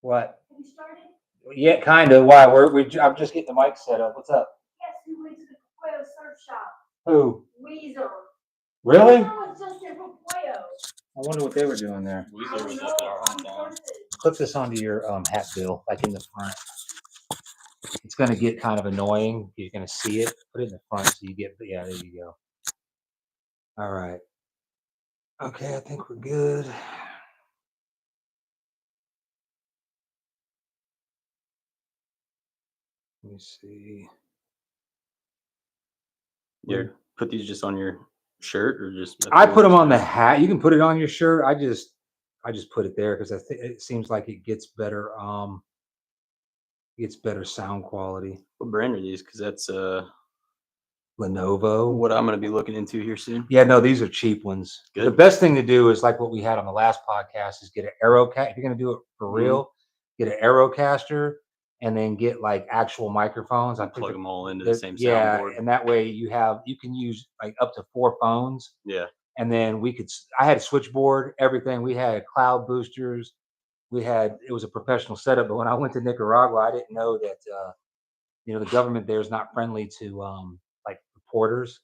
What? Have you started? Yeah, kind of. Why? I'm just getting the mic set up. What's up? Yes, who went to the Puello surf shop? Who? Weezer. Really? I was just in from Puello. I wonder what they were doing there. I don't know. Clip this onto your hat, Bill, like in the front. It's going to get kind of annoying. You're going to see it. Put it in the front so you get. Yeah, there you go. All right. Okay, I think we're good. Let me see. You put these just on your shirt or just? I put them on the hat. You can put it on your shirt. I just put it there because I think it seems like it gets better. Gets better sound quality. What brand are these? Because that's Lenovo. what I'm going to be looking into here soon. Yeah, no, these are cheap ones. Good. The best thing to do is like what we had on the last podcast is get an Aerocaster. If you're going to do it for real, get an Aerocaster and then get like actual microphones. I plug them all into the same soundboard. Yeah, and that way you can use like up to 4 phones. Yeah. And then I had a switchboard, everything. We had cloud boosters. It was a professional setup. But when I went to Nicaragua, I didn't know that, the government there is not friendly to like reporters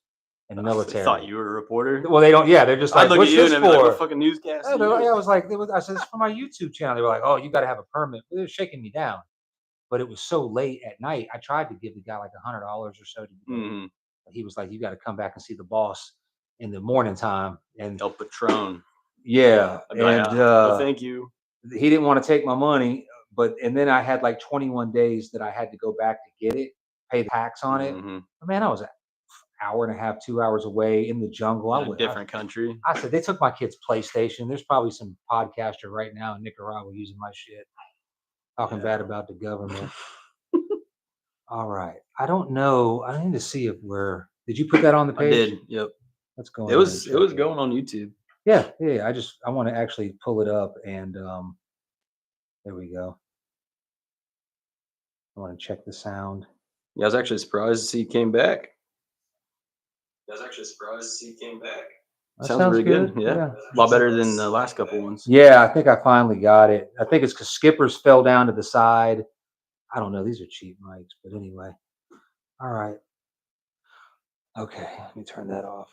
and the military. I thought you were a reporter. Well, they don't. Yeah, they're just like, look what's at you this and for? like, what fucking newscast? I was like, I said, it's for my YouTube channel. They were like, oh, you got to have a permit. They were shaking me down. But it was so late at night. I tried to give the guy like $100 or so to do. Mm-hmm. He was like, you got to come back and see the boss in the morning time. And El Patron. Yeah. And thank you. He didn't want to take my money. And then I had like 21 days that I had to go back to get it, pay the tax on it. Mm-hmm. But man, I was an hour and a half, 2 hours away in the jungle. In a different country. I said, they took my kid's PlayStation. There's probably some podcaster right now in Nicaragua using my shit, talking bad about the government. All right. I don't know. I need to see if did you put that on the page? I did. Yep. Let's go. It was going on YouTube. Yeah. I want to actually pull it up and there we go. I want to check the sound. Yeah, I was actually surprised to see he came back. Sounds really good. Yeah. A lot better than the last couple ones. Yeah, I think I finally got it. I think it's because Skippers fell down to the side. I don't know. These are cheap mics, but anyway. All right. Okay, let me turn that off.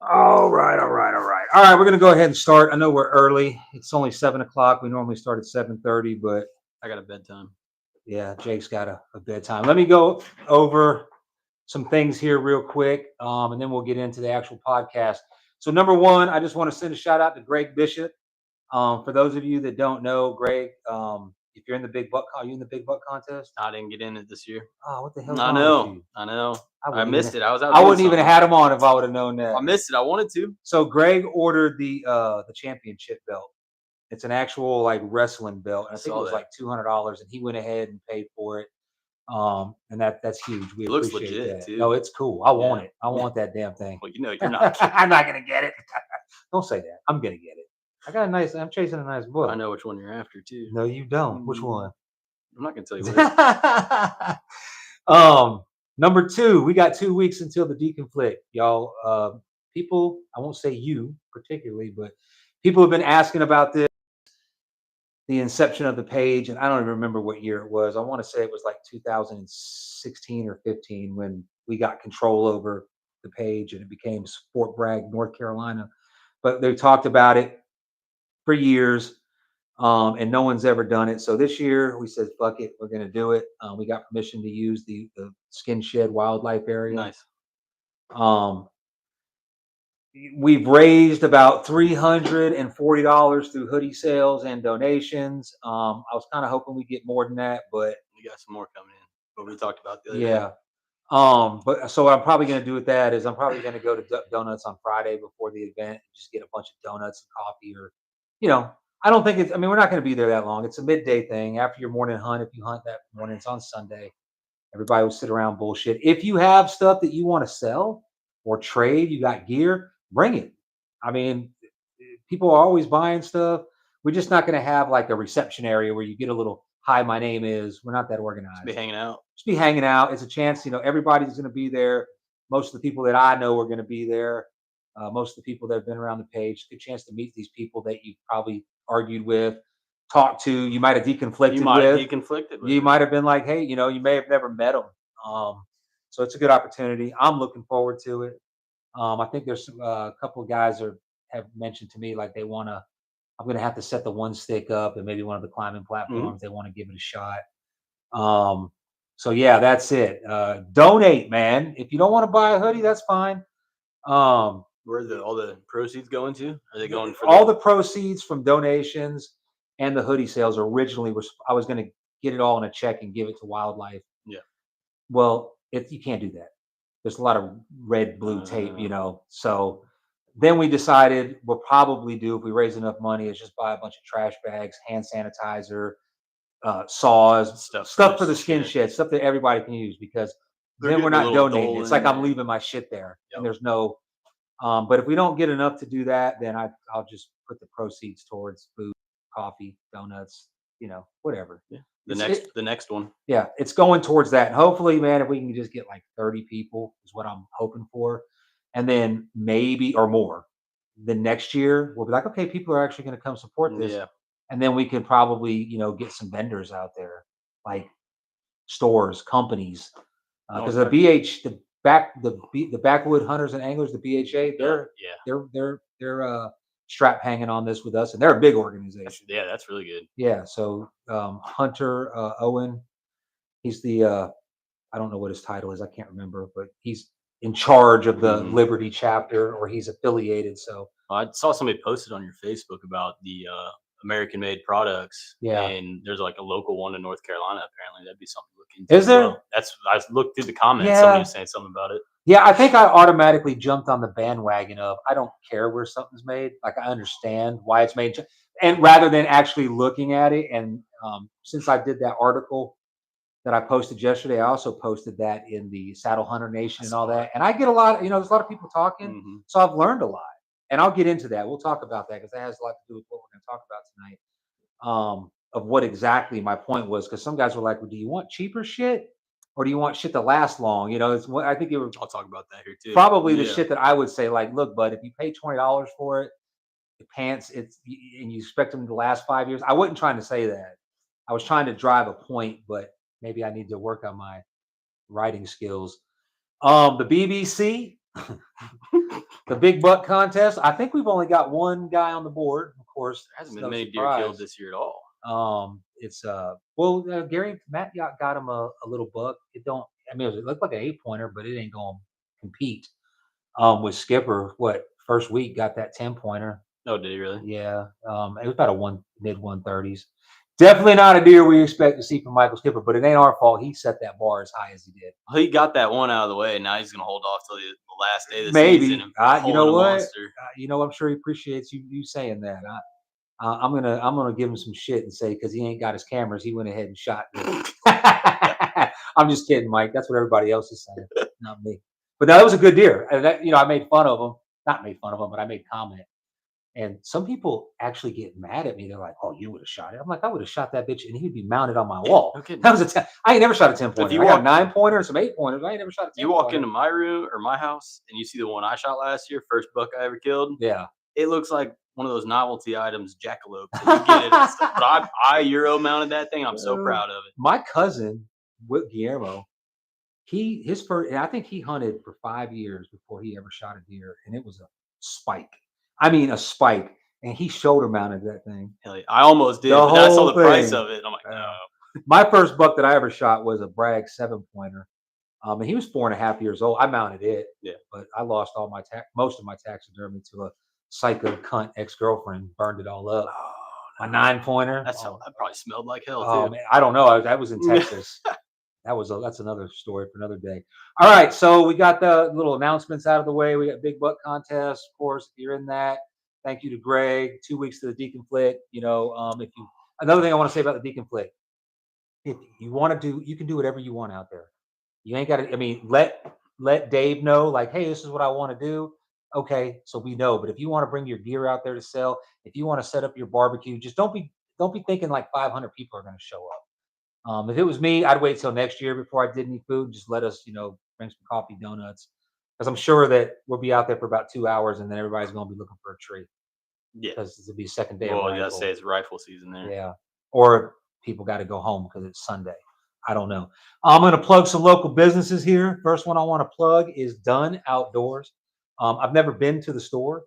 All right. All right, we're going to go ahead and start. I know we're early. It's only 7 o'clock. We normally start at 7:30, but I got a bedtime. Yeah, Jake's got a bedtime. Let me go over some things here real quick, and then we'll get into the actual podcast. So number one, I just want to send a shout out to Greg Bishop. For those of you that don't know, Greg, if you're in the big buck, are you in the big buck contest? I didn't get in it this year. Oh, what the hell? I know. I missed it. I wouldn't even have had him on if I would have known that. I missed it. I wanted to. So Greg ordered the championship belt. It's an actual like wrestling belt. And I think it was like $200, and he went ahead and paid for it. And that's huge. We looks appreciate legit that. too. No, it's cool. I want it. I want that damn thing. Well, you're not. I'm not gonna get it. Don't say that. I'm gonna get it. I'm chasing a nice book. I know which one you're after too. No, you don't. Which one? I'm not gonna tell you which. Number 2, we got 2 weeks until the deconflict, y'all. People, I won't say you particularly, but people have been asking about this, the inception of the page, and I don't even remember what year it was. I want to say it was like 2016 or 15 when we got control over the page and it became Fort Bragg, North Carolina. But they talked about it for years, and no one's ever done it. So this year we said, fuck it, we're going to do it. We got permission to use the Skin Shed Wildlife Area. Nice. We've raised about $340 through hoodie sales and donations. I was kind of hoping we get more than that, but we got some more coming in. But we talked about the other day. But so I'm probably going to do with that is I'm probably going to go to Donuts on Friday before the event and just get a bunch of donuts and coffee, or, I don't think we're not going to be there that long. It's a midday thing after your morning hunt. If you hunt that morning, it's on Sunday. Everybody will sit around bullshit. If you have stuff that you want to sell or trade, you got gear, bring it. I mean, people are always buying stuff. We're just not going to have like a reception area where you get a little, hi, my name is. We're not that organized. Just be hanging out. It's a chance, everybody's going to be there. Most of the people that I know are going to be there. Most of the people that have been around the page, good chance to meet these people that you probably argued with, talked to, you might have deconflicted You might have with. deconflicted with. You might have been like, hey, you may have never met them. So it's a good opportunity. I'm looking forward to it. I think there's a couple of guys have mentioned to me like they want to. I'm going to have to set the one stick up and maybe one of the climbing platforms. They want to give it a shot. Um, so yeah, that's it. Donate, man. If you don't want to buy a hoodie, that's fine. Where are all the proceeds going to? Are they going for all the proceeds from donations and the hoodie sales originally I was going to get it all in a check and give it to wildlife. Yeah. Well, you can't do that. There's a lot of red, blue tape, So then we decided we'll probably do, if we raise enough money, is just buy a bunch of trash bags, hand sanitizer, saws, stuff for the skin shed, stuff that everybody can use, because then we're not donating. It's like I'm leaving my shit there, and there's no. But if we don't get enough to do that, then I'll just put the proceeds towards food, coffee, donuts, whatever. Yeah. The next one. Yeah, it's going towards that. And hopefully, man, if we can just get like 30 people is what I'm hoping for. And then maybe or more. The next year we'll be like, okay, people are actually going to come support this. Yeah. And then we could probably, get some vendors out there, like stores, companies. Because the backwood hunters and anglers, the BHA, they're strap hanging on this with us, and they're a big organization. That's really good. Yeah. So Hunter Owen, he's the I don't know what his title is, I can't remember, but he's in charge of the Liberty chapter, or he's affiliated. So I saw somebody posted on your Facebook about the American-made products. Yeah. And there's like a local one in North Carolina. Apparently, that'd be something to look into. Is there? Well. I looked through the comments. Yeah. Somebody was saying something about it. Yeah, I think I automatically jumped on the bandwagon of, I don't care where something's made. Like, I understand why it's made, and rather than actually looking at it. And since I did that article that I posted yesterday, I also posted that in the Saddle Hunter Nation and all that. And I get a lot, there's a lot of people talking. So I've learned a lot, and I'll get into that. We'll talk about that, because that has a lot to do with what we're going to talk about tonight. Of what exactly my point was, because some guys were like, well, do you want cheaper shit, or do you want shit to last long? I think I'll talk about that here too. Probably the shit that I would say, like, look, bud, if you pay $20 for it, the pants, and you expect them to last 5 years. I wasn't trying to say that. I was trying to drive a point, but maybe I need to work on my writing skills. The BBC, the big buck contest. I think we've only got one guy on the board. Of course, there hasn't been many deer killed this year at all. It's Gary Matt got him a little buck. It looked like an 8-pointer, but it ain't gonna compete. With Skipper, first week got that 10-pointer. Oh, did he really? Yeah. It was about a mid 130s. Definitely not a deer we expect to see from Michael Skipper, but it ain't our fault. He set that bar as high as he did. Well, he got that one out of the way. Now he's gonna hold off till the last day of the season. You know what? I'm sure he appreciates you saying that. I'm gonna give him some shit and say, because he ain't got his cameras, he went ahead and shot me. I'm just kidding, Mike. That's what everybody else is saying, not me. But that was a good deer. And I made fun of him. Not made fun of him, but I made comment. And some people actually get mad at me. They're like, "Oh, you would have shot it." I'm like, "I would have shot that bitch, and he'd be mounted on my wall." Okay. That was I ain't never shot a 10-pointer. I got a 9-pointer and some 8-pointers. I ain't never shot a 10-pointer. You walk into my room or my house, and you see the one I shot last year, first buck I ever killed. Yeah. It looks like one of those novelty items, jackalope. You get it. But I Euro mounted that thing. I'm so proud of it. My cousin, Guillermo, his first, and I think he hunted for 5 years before he ever shot a deer, and it was a spike. I mean, a spike, and he shoulder mounted that thing. Hell yeah. I almost did, but I saw the price of it. I'm like, no. My first buck that I ever shot was a Bragg 7-pointer. And he was 4.5 years old. I mounted it, but I lost all most of my taxidermy to a psycho cunt ex-girlfriend. Burned it all up. My 9-pointer. That probably smelled like hell too. Oh man, I don't know. That was in Texas. That's another story for another day. All right, so we got the little announcements out of the way. We got Big Buck Contest, of course. If you're in that, thank you to Greg. 2 weeks to the deconflict. Another thing I want to say about the deconflict. If you want to you can do whatever you want out there. You ain't got to. I mean, let Dave know, like, hey, this is what I want to do. Okay, so we know. But if you want to bring your gear out there to sell, if you want to set up your barbecue, just don't be thinking like 500 people are going to show up. If it was me, I'd wait till next year before I did any food. Just let us, bring some coffee, donuts, because I'm sure that we'll be out there for about 2 hours, and then everybody's going to be looking for a tree. Yeah. because it'll be second day of Well, you gotta rifle. say it's rifle season there. Yeah. Or people got to go home because it's Sunday. I don't know. I'm going to plug some local businesses here. First one I want to plug is Done Outdoors. I've never been to the store.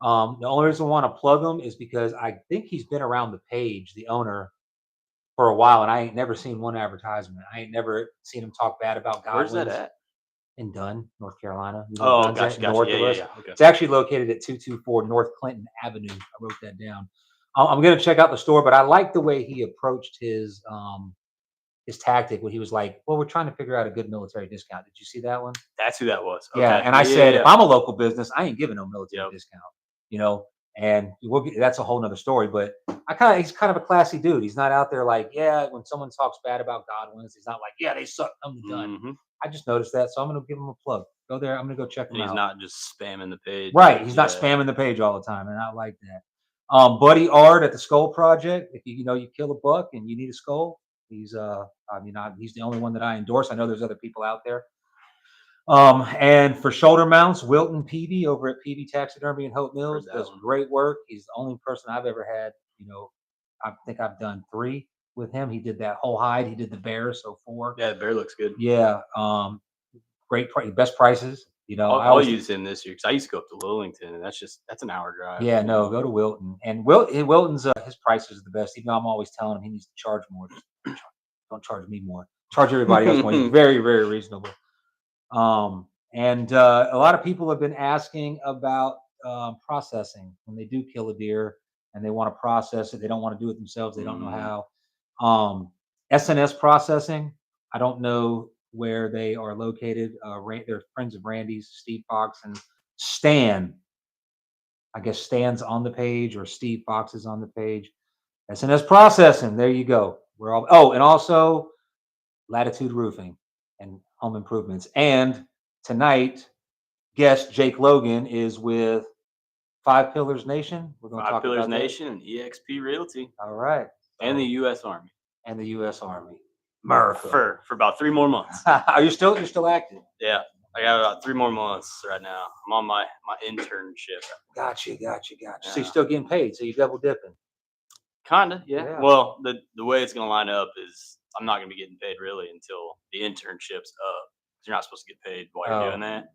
The only reason I want to plug him is because I think he's been around the page, the owner, for a while, and I ain't never seen one advertisement. I ain't never seen him talk bad about Where's that Godwin's at? in Dunn, North Carolina. You know where Oh, Dunn's gotcha, at, gotcha. north Yeah, of yeah, us. yeah. Okay. It's actually located at 224 North Clinton Avenue. I wrote that down. I'm going to check out the store, but I like the way he approached his tactic when he was like, "Well, we're trying to figure out a good military discount." Did you see that one? That's who that was. Yeah, Okay. and I Yeah, said, yeah, if I'm a local business, I ain't giving no military Yep. discount, you know. And that's a whole nother story. But he's kind of a classy dude. He's not out there like, yeah, when someone talks bad about Godwin's, he's not like, yeah, they suck, I'm done. Mhm. I just noticed that, so I'm gonna give him a plug. Go there. I'm gonna go check him And he's out. not just spamming the page. Right, he's not Yeah. spamming the page all the time, and I like that. Buddy Art at the Skull Project. If you kill a buck and you need a skull, he's he's the only one that I endorse. I know there's other people out there. And for shoulder mounts, Wilton Peavy over at Peavy Taxidermy in Hope Mills that does one. great work. He's the only person I've ever had. I think I've done 3 with him. He did that whole hide. He did the bear, so 4. Yeah, the bear looks good. Yeah. Great price, best prices. I I'll always use him this year because I used to go up to Lillington, and that's an hour drive. Yeah, no, go to Wilton. And Wilton's his prices are the best. Even though I'm always telling him he needs to charge more. Just don't charge me more. Charge everybody else more. He's very, very reasonable. And a lot of people have been asking about processing when they do kill a deer and they want to process it. They don't want to do it themselves. They don't know how. SNS processing. I don't know where they are located. They're friends of Randy's, Steve Fox and Stan. I guess Stan's on the page or Steve Fox is on the page. SNS processing. There you go. We're all. Oh, and also Latitude Roofing and Home Improvements. And tonight, guest Jake Logan is with Five Pillars Nation. We're going to Five talk Pillars about Nation and EXP Realty that. All right. and the So- U.S. Army and the U.S. Army. America. for about 3 more months. Are you still? You're still active? Yeah, I got about 3 more months right now. I'm on my internship. Gotcha. So Yeah. you're still getting paid. So you're double dipping. Kinda, yeah. Yeah. Well, the way it's gonna line up is I'm not gonna be getting paid really until the internship's up. 'Cause you're not supposed to get paid while you're Oh. doing that.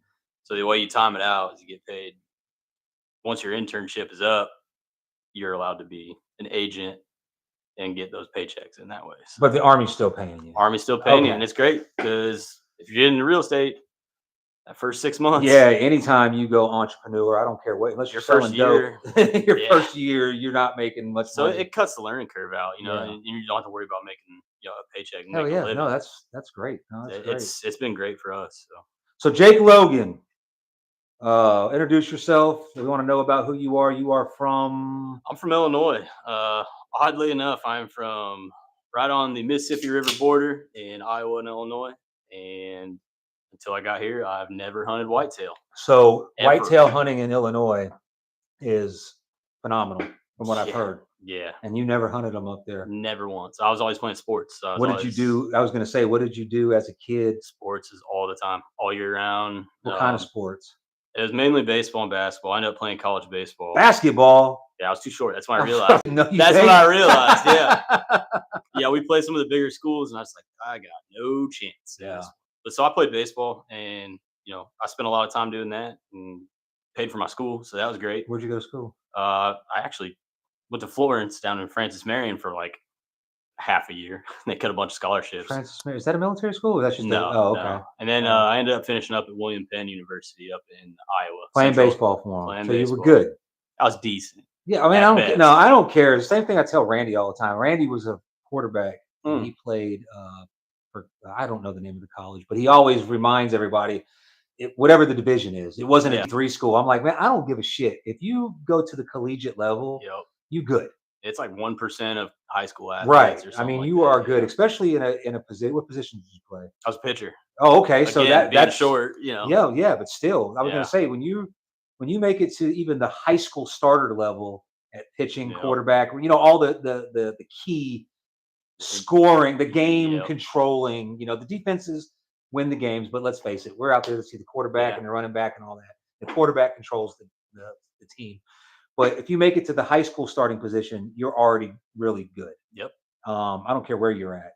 So the way you time it out is you get paid once your internship is up. You're allowed to be an agent and get those paychecks in that way. So But the Army's still paying you. Army's still paying you, Okay. and it's great because if you're into real estate, that first 6 months, Yeah, anytime you go entrepreneur, I don't care what, unless you're Your first selling dope, your yeah. first year, you're not making much so money. it cuts the learning curve out, Yeah. and you don't have to worry about making a paycheck and Hell making a yeah, living. no, that's great. No, that's great. It's been great for us. So Jake Logan, introduce yourself. We want to know about who you are. You are from I'm from Illinois. Oddly enough, I'm from right on the Mississippi River border in Iowa and Illinois. And until I got here, I've never hunted whitetail. so Ever. whitetail hunting in Illinois is phenomenal from what I've heard. Yeah, And you never hunted them up there. never once. I was always playing sports. So I was What did you do? I was going to say, what did you do as a kid? Sports is all the time, all year round. What kind of sports? It was mainly baseball and basketball. I ended up playing college baseball. Basketball. Yeah, I was too short. That's when I realized. No, you That's ain't. when I realized. Yeah. Yeah, we played some of the bigger schools, and I was like, I got no chance. Yeah. But so I played baseball, and I spent a lot of time doing that, and paid for my school, so that was great. Where'd you go to school? I actually went to Florence down in Francis Marion for like half a year. They cut a bunch of scholarships. Francis Mary. Is that a military school? Or that's just No, okay. no. And then I ended up finishing up at William Penn University up in Iowa. Playing Central. baseball for them. Playing So you baseball. were good. I was decent. Yeah, I mean, At I best. don't care. The same thing I tell Randy all the time. Randy was a quarterback. And he played for I don't know the name of the college, but he always reminds everybody, whatever the division is, it wasn't a D3 school. I'm like, man, I don't give a shit. If you go to the collegiate level, you good. It's like 1% of high school athletes. Right. Or I something mean, like you that, are good, especially in a position. What position did you play? I was a pitcher. Oh, okay. Again, So being that's short. Yeah, but still, I was Yeah. gonna say when you make it to even the high school starter level at pitching, Yep. quarterback, all the key scoring, the game Yep. controlling, the defenses win the games, but let's face it, we're out there to see the quarterback Yeah. and the running back and all that. The quarterback controls the team. But if you make it to the high school starting position, you're already really good. Yep. I don't care where you're at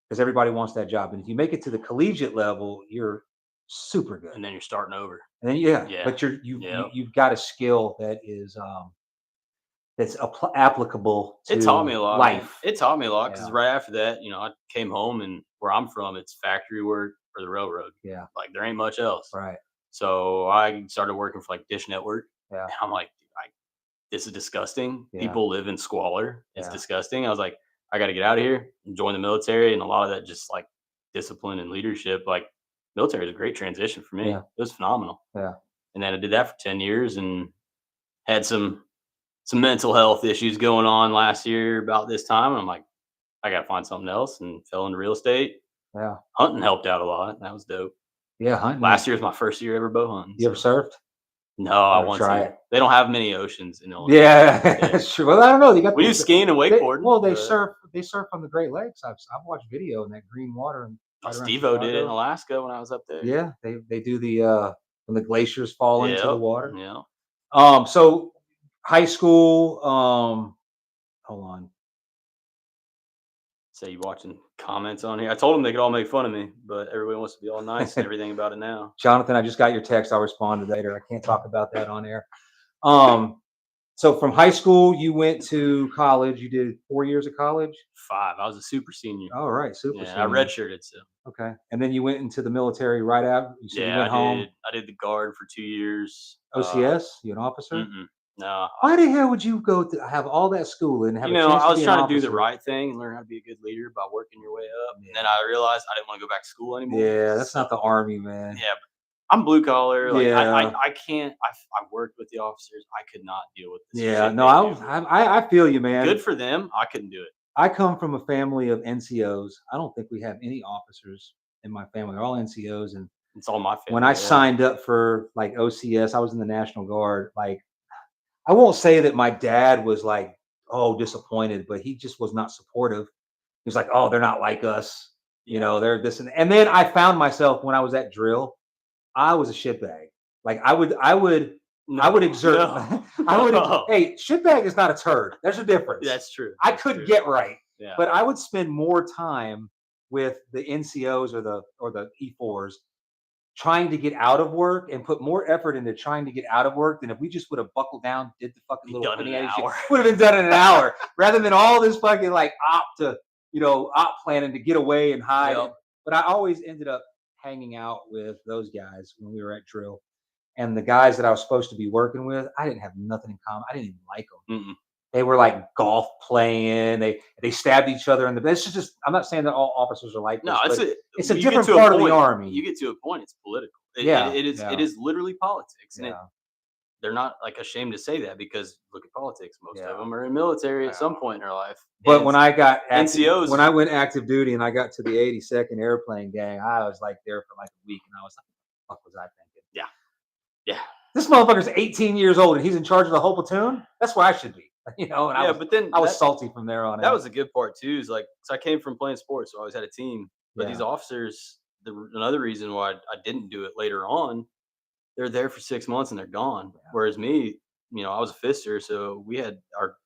because everybody wants that job. And if you make it to the collegiate level, you're super good. And then you're starting over. And then Yeah. but Yep. you've got a skill that is that's applicable It taught to me a lot. Man. life. It taught me a lot because Yeah. right after that, I came home, and where I'm from, it's factory work for the railroad. Yeah. Like there ain't much else. Right. So I started working for like Dish Network. Yeah. And I'm like, this is disgusting. Yeah. People live in squalor. It's Yeah. disgusting. I was like, I got to get out of here and join the military. And a lot of that just like discipline and leadership. Like military is a great transition for me. Yeah. It was phenomenal. Yeah. And then I did that for 10 years and had some mental health issues going on last year about this time. And I'm like, I got to find something else, and fell into real estate. Yeah. Hunting helped out a lot. That was dope. Yeah. Hunting. Last year was my first year ever bow hunting. You ever surfed? No, I Or want try to. it. They don't have many oceans in Illinois. Yeah, that's true. Well, I don't know. You got We do skiing and wakeboarding. Well, they but- surf. They surf on the Great Lakes. I've watched video in that green water. And right around Steve-O did it in Chicago. Alaska when I was up there. Yeah, they do the when the glaciers fall into the Yep, water. Yeah. So high school. Hold on. Say you watching comments on here. I told them they could all make fun of me, but everybody wants to be all nice and everything about it now. Jonathan, I just got your text. I'll respond to that later. I can't talk about that on air. So from high school, you went to college. You did 4 years of college. 5. I was a super senior. All right, super. Yeah, senior. I redshirted. So Okay, and then you went into the military right after. You said you yeah, went home. I did the guard for 2 years. OCS, you an officer? No. Why the hell would you go to have all that school and have a chance I was to be trying an to do the officer? right thing and learn how to be a good leader by working your way up. Yeah. And then I realized I didn't want to go back to school anymore. Yeah, that's not the Army, man. Yeah, but I'm blue collar. Like Yeah. I can't. I worked with the officers. I could not deal with this. Yeah, shit no, they do. I feel you, man. Good for them. I couldn't do it. I come from a family of NCOs. I don't think we have any officers in my family. They're all NCOs. And It's all my family. when I signed up for like OCS, I was in the National Guard. Like, I won't say that my dad was like, oh, disappointed, but he just was not supportive. He was like, oh, they're not like us. You know, they're this and then I found myself when I was at drill, I was a shitbag. Like I would exert. No. I would. Hey, shitbag is not a turd. There's a difference. That's true. I That's could true. get right, Yeah. but I would spend more time with the NCOs or the E4s trying to get out of work and put more effort into trying to get out of work than if we just would have buckled down, did the fucking little Done in an hour. would have been done in an hour rather than all this fucking like op planning to get away and hide. Yep. But I always ended up hanging out with those guys when we were at drill. And the guys that I was supposed to be working with, I didn't have nothing in common. I didn't even like them. Mm-mm. They were like golf playing. They stabbed each other in the. It's just. I'm not saying that all officers are like this. No, it's a you get different to a part of the point- army. You get to a point, it's political. It Yeah. is literally politics, and Yeah. they're not like ashamed to say that because look at politics. Most Yeah. of them are in military at some Yeah. point in their life. But And when I got NCOs when I went active duty and I got to the 82nd Airplane Gang, I was like there for like a week, and I was like, "What the fuck was I thinking?" yeah, This motherfucker's 18 years old and he's in charge of the whole platoon. That's where I should be, And but then I was salty from there on that out. was a good part too. Is like, so I came from playing sports, so I always had a team. But Yeah. these officers, another reason why I didn't do it later on, they're there for 6 months and they're gone. Yeah. Whereas me, I was a fister, so we had our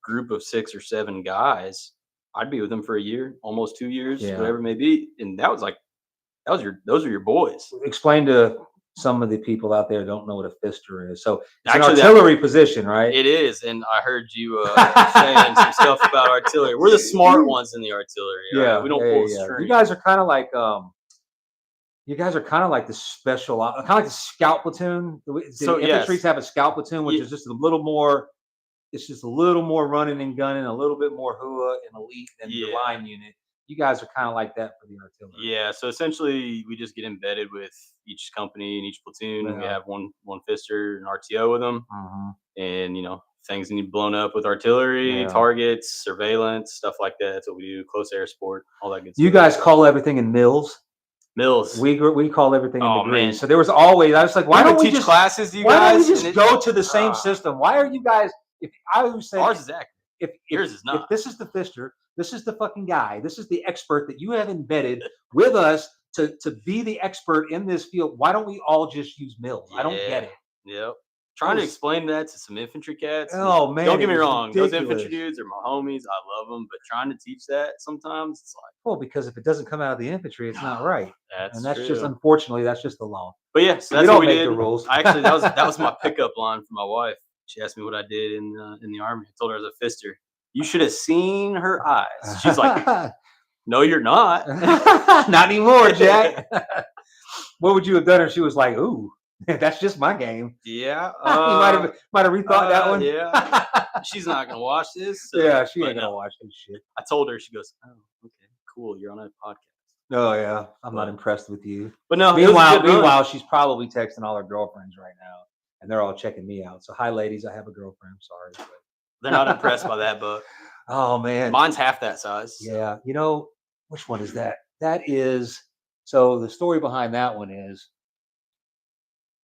group of 6 or 7 guys. I'd be with them for a year, almost 2 years, Yeah. whatever it may be, and those are your boys. Explain to some of the people out there who don't know what a fister is. So it's Actually, an artillery position, right? It is, and I heard you saying some stuff about artillery. We're the smart ones in the artillery. Right? We don't pull strings. You guys are kind of like the special, kind of like the scout platoon. So, Infantries yes. have a scout platoon, which Ye- is just a little more. It's just a little more running and gunning, a little bit more hua and elite than your Yeah. line unit. You guys are kind of like that for the artillery. Yeah, so essentially we just get embedded with each company and each platoon. We Yeah. have one fister and RTO with them, Mhm. and things need blown up with artillery, Yeah. targets, surveillance, stuff like that. That's what we do. Close air support, all that good stuff. You guys call everything in mills. mills. We call everything in Oh, degrees. man. So there was always. I was like, why We would don't we teach just classes? You why guys, don't we just and go to the same Ah. system? Why are you guys? If I would say ours is accurate. if Yours is if not. this is the fister, this is the fucking guy, this is the expert that you have embedded with us to be the expert in this field. Why don't we all just use mills? I don't get it. Yep. trying to Those- explain that to some infantry cats. Oh man, don't get it me was wrong; those infantry ridiculous. dudes are my homies. I love them, but trying to teach that sometimes it's like Well, because if it doesn't come out of the infantry, it's not right. And that's that's just, true. unfortunately, that's just the law. But yeah, so We that's don't what we make did. the rules. Actually, that was my pickup line for my wife. She asked me what I did in the army. I told her I was a fister. You should have seen her eyes. She's like, "No, you're not." not anymore, Jack. What would you have done if she was like, "Ooh, that's just my game"? Yeah, You might have rethought that one. Yeah, she's not gonna watch this. So, Yeah, she but ain't gonna no. watch this shit. I told her. She goes, "Oh, okay, cool. You're on a podcast." Oh yeah, I'm not But- impressed with you. But no, it was a good run. Meanwhile, she's probably texting all her girlfriends right now, and they're all checking me out. So, hi, ladies, I have a girlfriend. Sorry, but They're not impressed by that, but oh man, mine's half that size. so- yeah. You know which one is that? That is. So the story behind that one is,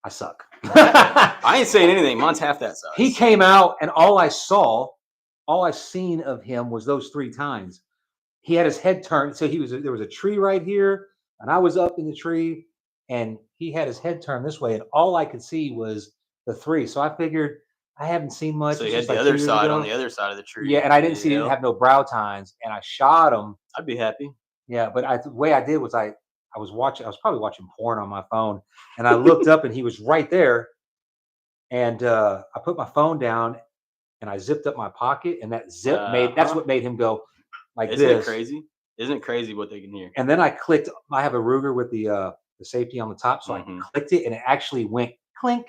I suck. I ain't saying anything. Mine's half that size. He came out, and all I seen of him was those 3 times. He had his head turned, so there was a tree right here, and I was up in the tree, and he had his head turned this way, and all I could see was the 3. So I figured I haven't seen much. So It's you had just the like 2 other years side on ago. the other side of the tree. Yeah, and I didn't see, he didn't Yep. have no brow tines, and I shot him. I'd be happy. Yeah, but the way I did was I was probably watching porn on my phone, and I looked up, and he was right there, and I put my phone down, and I zipped up my pocket, and that zip that's what made him go like Isn't this. it crazy? Isn't it crazy what they can hear? And then I clicked. I have a Ruger with the safety on the top, so Mhm. I clicked it, and it actually went clink,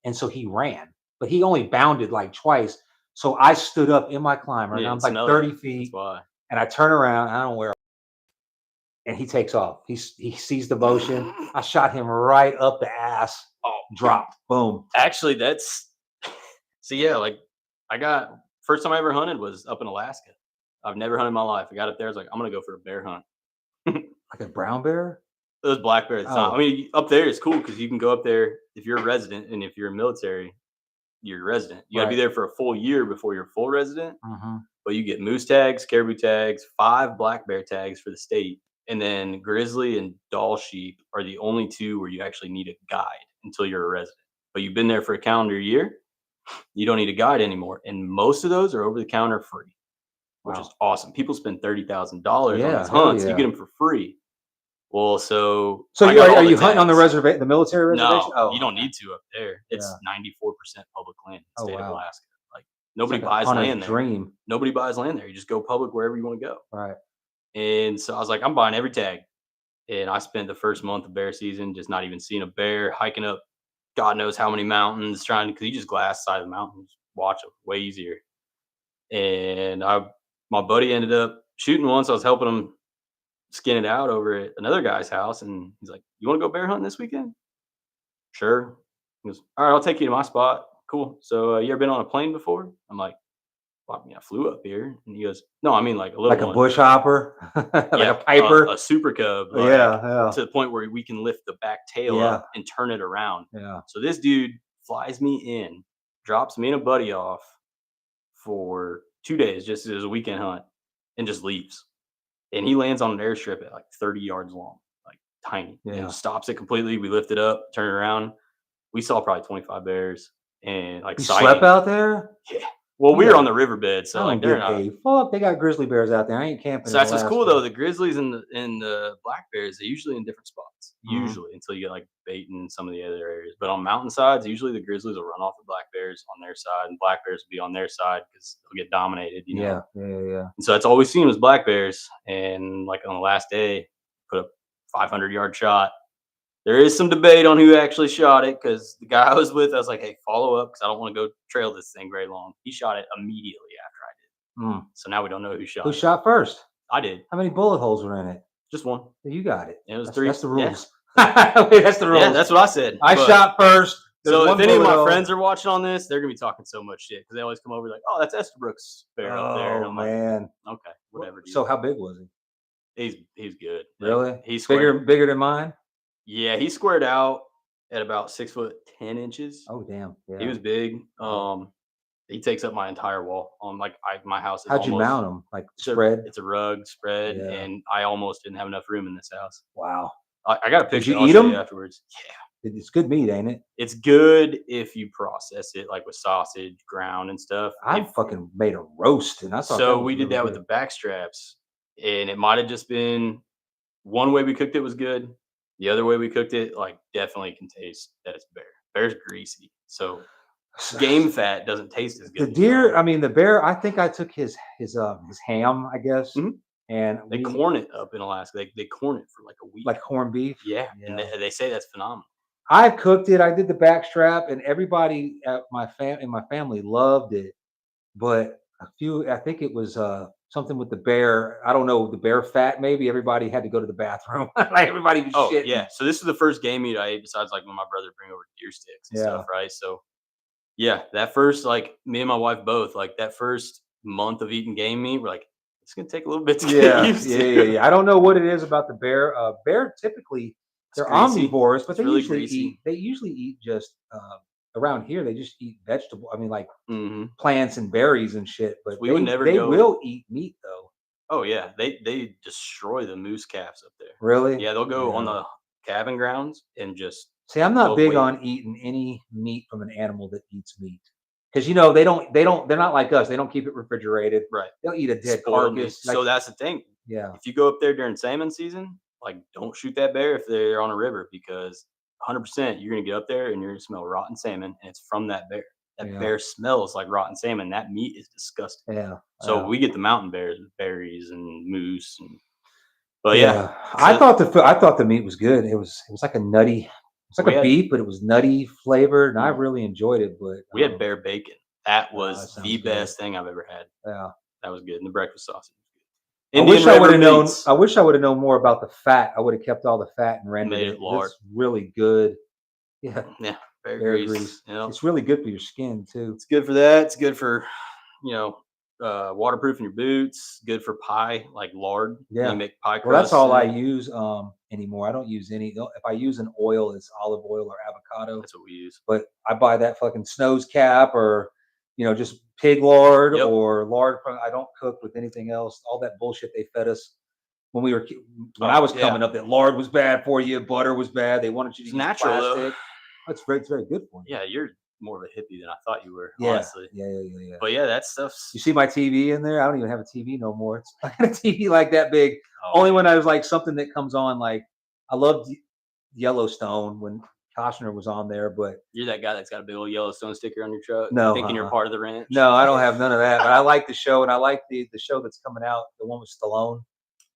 and so he ran, but he only bounded like twice. So I stood up in my climber, and Yeah, I'm it's like another- 30 That's feet, why. and I turn around, and I don't wear, and he takes off. He sees the motion. I shot him right up the ass. Oh, Dropped. Boom. actually, that's so yeah. Like I got first time I ever hunted was up in Alaska. I've never hunted in my life. I got up there. I was like, I'm gonna go for a bear hunt. Like a brown bear. It was black bear at the time. Oh. I mean, up there is cool because you can go up there if you're a resident, and if you're a military, you're a resident. You got to be Right. there for a full year before you're a full resident. Mm-hmm. But you get moose tags, caribou tags, 5 black bear tags for the state, and then grizzly and doll sheep are the only 2 where you actually need a guide until you're a resident. But you've been there for a calendar year, you don't need a guide anymore, and most of those are over the counter free, which is awesome. People spend $30,000 Yeah, on these hell hunts. You yeah. get them for free. Well, so So I got all are the you hunting on the tags. reservation, the military reservation? No, you don't need to up there. It's Yeah. 94% public land in the Oh, state of wow. Alaska. Like It's nobody like a buys hunter's land there. dream. Nobody buys land there. You just go public wherever you want to go. Right. And so I was like, I'm buying every tag. And I spent the first month of bear season just not even seeing a bear, hiking up God knows how many mountains, trying to, because you just glass the side of the mountains, watch them, way easier. And my buddy ended up shooting once. I was helping him skin it out over at another guy's house. And he's like, "You want to go bear hunting this weekend?" Sure. He goes, "All right, I'll take you to my spot." Cool. So you ever been on a plane before? I'm like, well, I mean, I flew up here. And he goes, "No, I mean like a little Like a one." bush hopper, like Yeah, a piper. a super cub. Like, Yeah, to the point where we can lift the back tail Yeah. up and turn it around. yeah. So this dude flies me in, drops me and a buddy off for 2 days just as a weekend hunt, and just leaves. And he lands on an airstrip at like 30 yards long, like tiny, Yeah. and stops it completely. We lift it up, turn it around. We saw probably 25 bears and like You sightings. slept out there? Yeah. Well, we Yeah. were on the riverbed, so I like don't they're give not. a fuck. They got grizzly bears out there. I ain't camping. So that's in what's cool Alaska. though. The grizzlies and the black bears, they're usually in different spots. Mhm. Usually until you get like bait in some of the other areas. But on mountainsides, usually the grizzlies will run off the black bears on their side, and black bears will be on their side because they'll get dominated. You know. Yeah. And so that's all we've seen was black bears. And like on the last day, put a 500-yard shot. There is some debate on who actually shot it because the guy I was with, I was like, "Hey, follow up because I don't want to go trail this thing very long." He shot it immediately after I did. Mm. So now we don't know who shot Who it. shot first? I did. How many bullet holes were in it? Just one. You got it. It was That's, 3. That's the Yeah. rules. That's the rules. Yeah, that's what I said. I But- shot first. There's So one if any of bullet my hole. friends are watching on this, they're gonna be talking so much shit because they always come over like, "Oh, that's Estabrook's bear up there." And Oh I'm man. like, "Okay, whatever." Dude. So how big was he? he's good. Like, Really? he's squared. Bigger than mine? Yeah, he squared out at about 6'10". Oh damn. Yeah. He was big. He takes up my entire wall. Like my house is How'd you almost- mount him? Like it's a- spread? It's a rug spread, Yeah. and I almost didn't have enough room in this house. Wow. I got a picture. you I'll eat show 'em? you afterwards. It's good meat, ain't it? It's good if you process it like with sausage, ground and stuff. I If fucking made a roast, and I thought that so, was we did really that with good. the back straps, and it might have just been one way we cooked it was good. The other way we cooked it, like, definitely can taste that it's bear. Bear's greasy, so game fat doesn't taste as The good. deer, I mean, the bear. I think I took his ham, I guess, Mhm. and They we corn it up in Alaska. They corn it for like a week. like corned beef. Yeah, and Yeah. they say that's phenomenal. I cooked it. I did the back strap, and everybody at my family loved it. But I think it was something with the bear. I don't know, the bear fat. Maybe everybody had to go to the bathroom. Like everybody was Oh shitting. yeah, so this is the first game meat I ate besides like when my brother bring over deer sticks and Yeah. stuff, right? So yeah, that first like me and my wife both like that first month of eating game meat, we're like, it's gonna take a little bit to get Yeah, used yeah, to. yeah, yeah. I don't know what it is about the bear. Bear typically It's they're greasy. omnivores, but It's really greasy. they usually eat just around here. They just eat vegetable. I mean, like Hmm. plants and berries and shit. But We would never they go. will eat meat though. Oh yeah, they destroy the moose calves up there. Really? Yeah, they'll go on Yeah. the cabin grounds and just See, I'm not they'll big wait. on eating any meat from an animal that eats meat because they're not like us. They don't keep it refrigerated. Right. They'll eat a dead Spoiled meat. carcass. Like So that's the thing. yeah, If you go up there during salmon season, like don't shoot that bear if they're on a river because 100% you're gonna get up there and you're gonna smell rotten salmon, and it's from that bear. That yeah, bear smells like rotten salmon. That meat is disgusting. yeah, So yeah. we get the mountain bears with berries and moose, and but yeah, Yeah, so I thought the meat was good. It was like a nutty, it's like we a had beef, but it was nutty flavored, and I mm, really enjoyed it. But we had bear bacon. That that was the sounds good. best thing I've ever had. Yeah, That was good. And the breakfast sausage. Indian River meats I wish I would have known more about the fat. I would have kept all the fat and rendered made it. it lard. That's really good. Yeah, Yeah, bear bear grease. grease. You know, It's really good for your skin too. it's good for that. It's good for you know, waterproofing your boots. Good for pie, like lard. When you Yeah. make pie Well, that's crusts all in I it. use anymore. I don't use any. If I use an oil, it's olive oil or avocado. That's what we use. But I buy that fucking Snow's cap or just pig lard Yep. or lard from. I don't cook with anything else. All that bullshit they fed us when when I Oh was yeah, coming up, that lard was bad for you, butter was bad. They wanted you to it's use natural though. plastic. It's very good for you. Yeah, you're more of a hippie than I thought you were, Yeah, honestly. yeah, yeah, yeah, yeah. But yeah, that You stuff's. see my TV in there? I don't even have a TV no more. It's not a TV like that big. Oh Only when man, I was like something that comes on. Like I loved Yellowstone when Costner was on there, but you're that guy that's got a big old Yellowstone sticker on your truck, no, thinking you're part of the ranch. no, I don't have none of that. But I like the show, and I like the show that's coming out, the one with Stallone,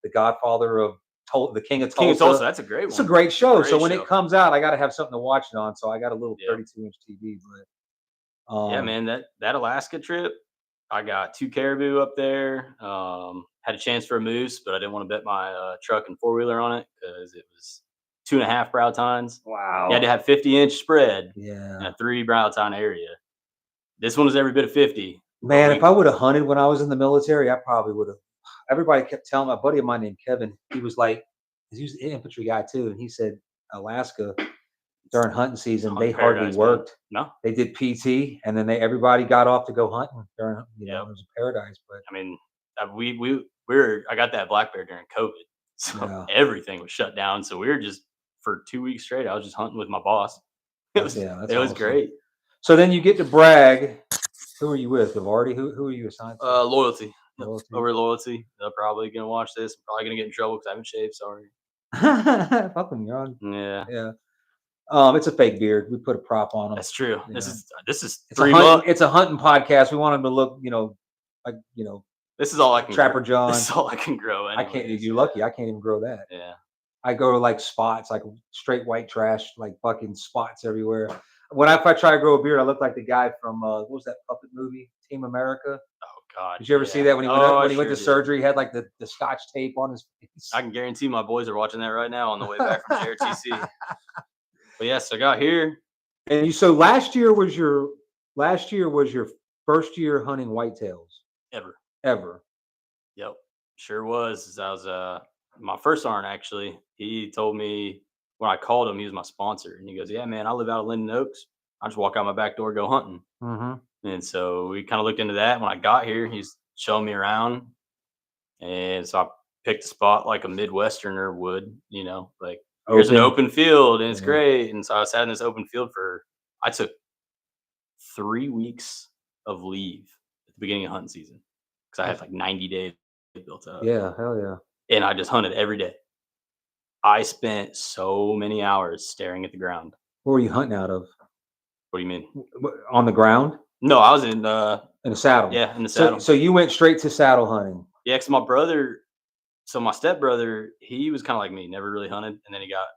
the Godfather of the King of King of Tulsa, Tulsa. that's a great It's a one. great show. So Great when show. it comes out, I got to have something to watch it on. So I got a little Yeah. 32-inch TV. But Yeah, man, that Alaska trip, I got 2 caribou up there. Had a chance for a moose, but I didn't want to bet my truck and 4-wheeler on it because it was 2.5 brow tines. You had to wow, have 50-inch spread in yeah. a 3 brow tine area. This one was every bit of 50. But Man, if I would have hunted when I was in the military, I probably would have. Everybody kept telling my buddy of mine named Kevin. He was like, he was an infantry guy too, and he said Alaska during hunting season they hunting hardly paradise, man. worked. No, They did PT, and then everybody got off to go hunting during. yep. It was a paradise. But I mean, we were. I got that black bear during COVID, so yeah, everything was shut down. So we were just for 2 weeks straight. I was just hunting with my boss. that's It was awesome. great. So then you get to brag. Who are you with? Gavardi? Who are you assigned to? Loyalty. Yep. Loyalty. Over loyalty. They're probably gonna watch this. I'm probably gonna get in trouble because I haven't shaved. Sorry. Fuck them, you're on. Yeah, Yeah. It's a fake beard. We put a prop on him. that's true. Yeah. This is It's a 3 hunting. months. It's a hunting podcast. We want him to look, like This is all I can. Trapper grow. John. This is all I can grow. I can't. Anyways. You're lucky. I can't even grow that. Yeah. I go to like spots, like straight white trash, like fucking spots everywhere. If I try to grow a beard, I look like the guy from what was that puppet movie, Team America? Oh God. Did you ever see that when he went to surgery? He had like the scotch tape on his face. I can guarantee my boys are watching that right now on the way back from JRTC. But yes, I got here. And so last year was your first year hunting whitetails ever. Yep, sure was. I was my first sergeant actually. He told me when I called him, he was my sponsor, and he goes, "Yeah, man, I live out of Linden Oaks. I just walk out my back door, go hunting." Mm-hmm. And so we kind of looked into that. When I got here, he's showing me around, and so I picked a spot like a Midwesterner would, like here's an Open. open field and it's Yeah. great. And so I sat in this open field I took 3 weeks of leave at the beginning of hunting season because I had like 90 days built up. Yeah, hell yeah. And I just hunted every day. I spent so many hours staring at the ground. What were you hunting out of? What do you mean? On the ground? No, I was in In the saddle. yeah, in the So saddle. so you went straight to saddle hunting. Yeah, because my stepbrother, he was kind of like me, never really hunted, and then he got,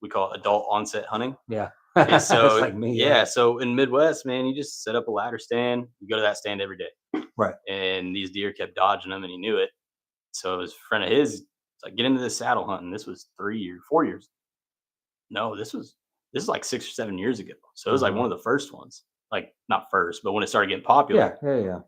we call it adult onset hunting. Yeah. And That's so, like me. yeah, so in Midwest, man, you just set up a ladder stand, you go to that stand every day, Right. and these deer kept dodging them, and he knew it. So his friend of his, it's like, get into this saddle hunting. This was 4 years. No, this is like 6 or 7 years ago. So it was like one of the first ones, like not first, but when it started getting popular. Yeah.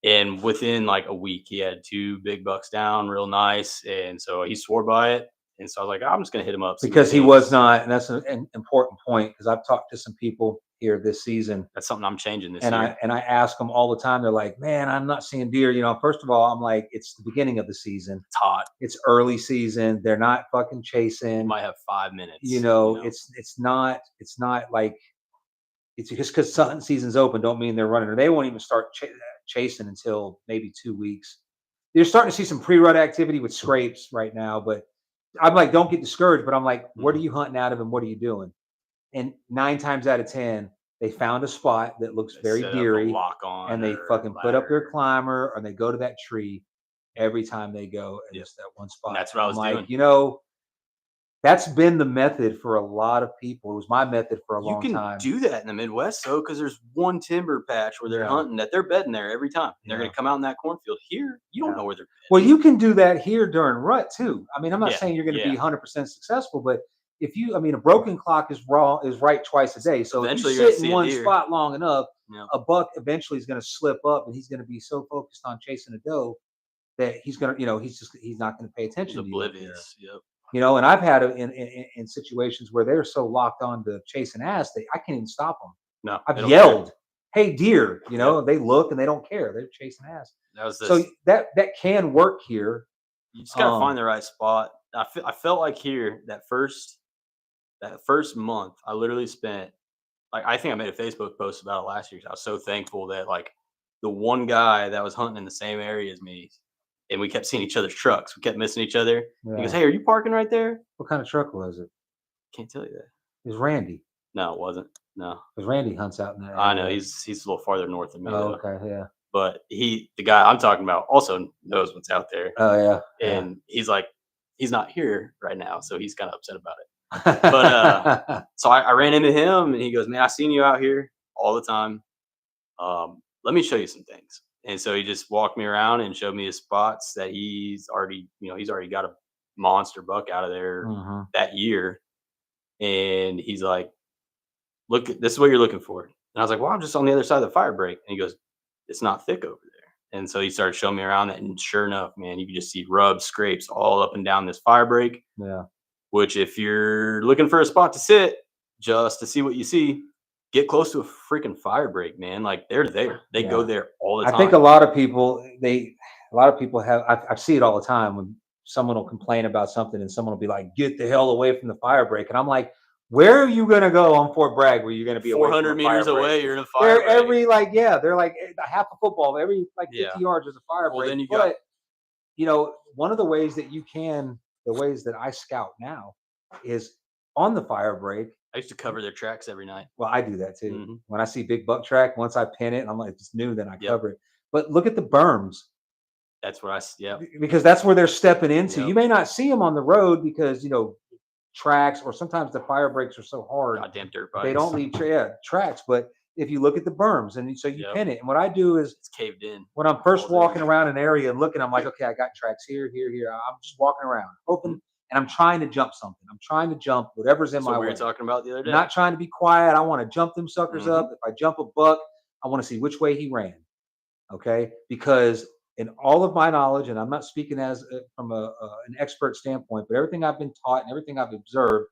And within like a week, he had 2 big bucks down, real nice. And so he swore by it. And so I was like, I'm just going to hit him up. see what Because he thinks. was not, and that's an important point because I've talked to some people here this season, That's something I'm changing this and year. I ask them all the time. They're like, "Man, I'm not seeing deer." First of all, I'm like, it's the beginning of the season. It's hot. It's early season. They're not fucking You chasing. might have 5 minutes. It's not like it's just because hunting season's open don't mean they're running, or they won't even start chasing until maybe 2 weeks. You're starting to see some pre-rut activity with scrapes right now, but I'm like, don't get discouraged. But I'm like, what are you hunting out of, and what are you doing? And 9 times out of 10, they found a spot that looks They very set up a deery, lock on and they or fucking put up their ladder. climber, or they go to that tree every time they go, and it's that one spot. And that's what I was like, doing. that's been the method for a lot of people. It was my method for a You long can time. do that in the Midwest, though, because there's one timber patch where they're Yeah. hunting that they're bedding there every time. And they're going Yeah. to come out in that cornfield. Here, you don't Yeah. know where they're bedding. Well, you can do that here during rut too. I mean, I'm not Yeah, saying you're going to yeah. be 100% successful, but a broken clock is right twice a day. So Eventually if you're you gonna sit see in a one deer. spot long enough, Yeah. a buck eventually is going to slip up, and he's going to be so focused on chasing a doe that he's going to, he's not going to pay He's attention to you. oblivious. Yep. And I've had it in situations where they're so locked on to chasing ass that I can't even stop them. No, they I've don't yelled, care. "Hey, deer!" Yep. They look and they don't care. They're chasing ass. That was So this. that can work here. You just gotta find the right spot. I felt like here that first month, I literally spent, like, I think I made a Facebook post about it last year. 'Cause I was so thankful that, like, the one guy that was hunting in the same area as me, and we kept seeing each other's trucks. We kept missing each other. He goes, Yeah. "Hey, are you parking right there?" What kind of truck was it? Can't tell you that. It was Randy. No, it wasn't. No, Because Randy hunts out in that I know area. he's a little farther north than me, Oh, though. okay, yeah. But the guy I'm talking about also knows what's out there, Oh, yeah. and he's like, he's not here right now, so he's kind of upset about it. Yeah. So I ran into him, and he goes, "Man, I seen you out here all the time. Let me show you some things." And so he just walked me around and showed me his spots that he's already got a monster buck out of there Mhm. that year. And he's like, "Look, this is what you're looking for." And I was like, "Well, I'm just on the other side of the fire break." And he goes, "It's not thick over there." And so he started showing me around that, and sure enough, man, you could just see rubs, scrapes all up and down this fire break. Yeah. Which, if you're looking for a spot to sit just to see what you see, get close to a freaking fire break, man. Like, they're there. They go Yeah. there all the time. I think a lot of people have. I see it all the time when someone will complain about something and someone will be like, "Get the hell away from the fire break," and I'm like, "Where are you gonna go on Fort Bragg where you're gonna be away from 400 a fire meters break?" away, you're in a fire They're break. they're like a half a football. Every 50 Yeah. yards is a fire Well, break. then you got- But one of the ways that I scout now is on the fire break. I used to cover their tracks every night. Well, I do that too. Mhm. When I see big buck track, once I pin it, and I'm like, it's new, then I Yep. cover it. But look at the berms, That's what yeah. because that's where they're stepping into. Yep. You may not see them on the road because tracks, or sometimes the fire breaks are so hard Goddamn dirt they bikes. don't leave tracks. But if you look at the berms, and so you Yep. pin it, and what I do is It's caved in. when I'm first Falls walking in. around an area and looking, I'm like, okay, I got tracks here, here, here. I'm just walking around, hoping, and I'm trying to jump something. I'm trying to jump whatever's in That's my what we way. were talking about the other day. Not trying to be quiet. I want to jump them suckers up. If I jump a buck, I want to see which way he ran. Okay, because in all of my knowledge, and I'm not speaking as from an expert standpoint, but everything I've been taught and everything I've observed,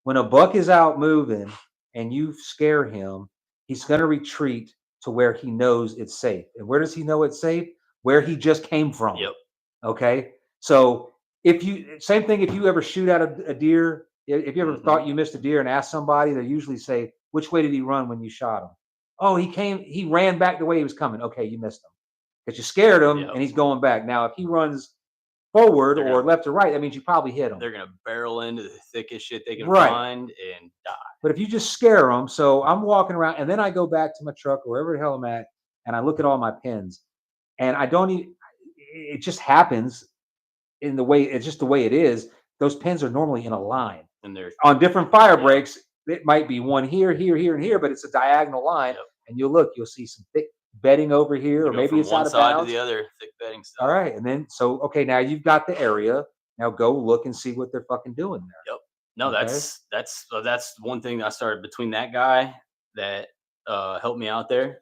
when a buck is out moving and you scare him, he's going to retreat to where he knows it's safe. And where does he know it's safe? Where he just came from. Yep. Okay, so if you ever shoot at a deer If you ever thought you missed a deer and asked somebody, they usually say, "Which way did he run when you shot him?" "Oh, he ran back the way he was coming." Okay, you missed him because you scared him Yep. and he's going back. Now, if he runs forward They're or gonna- left or right, that means you probably hit him. They're gonna barrel into the thickest shit they can Right. find and die. But if you just scare them, so I'm walking around and then I go back to my truck or wherever the hell I'm at and I look at all my pins and I don't even, it just happens in the way, it's just the way it is. Those pins are normally in a line. And they're On different fire Yeah. breaks, it might be one here, here, here, and here, but it's a diagonal line. Yep. And you'll see some thick bedding over here, you or go maybe from it's out one of side to bounds. the other, thick bedding stuff. All right. And then, so, okay, now you've got the area. Now go look and see what they're fucking doing there. Yep. No, Okay. that's one thing that I started between that guy that helped me out there.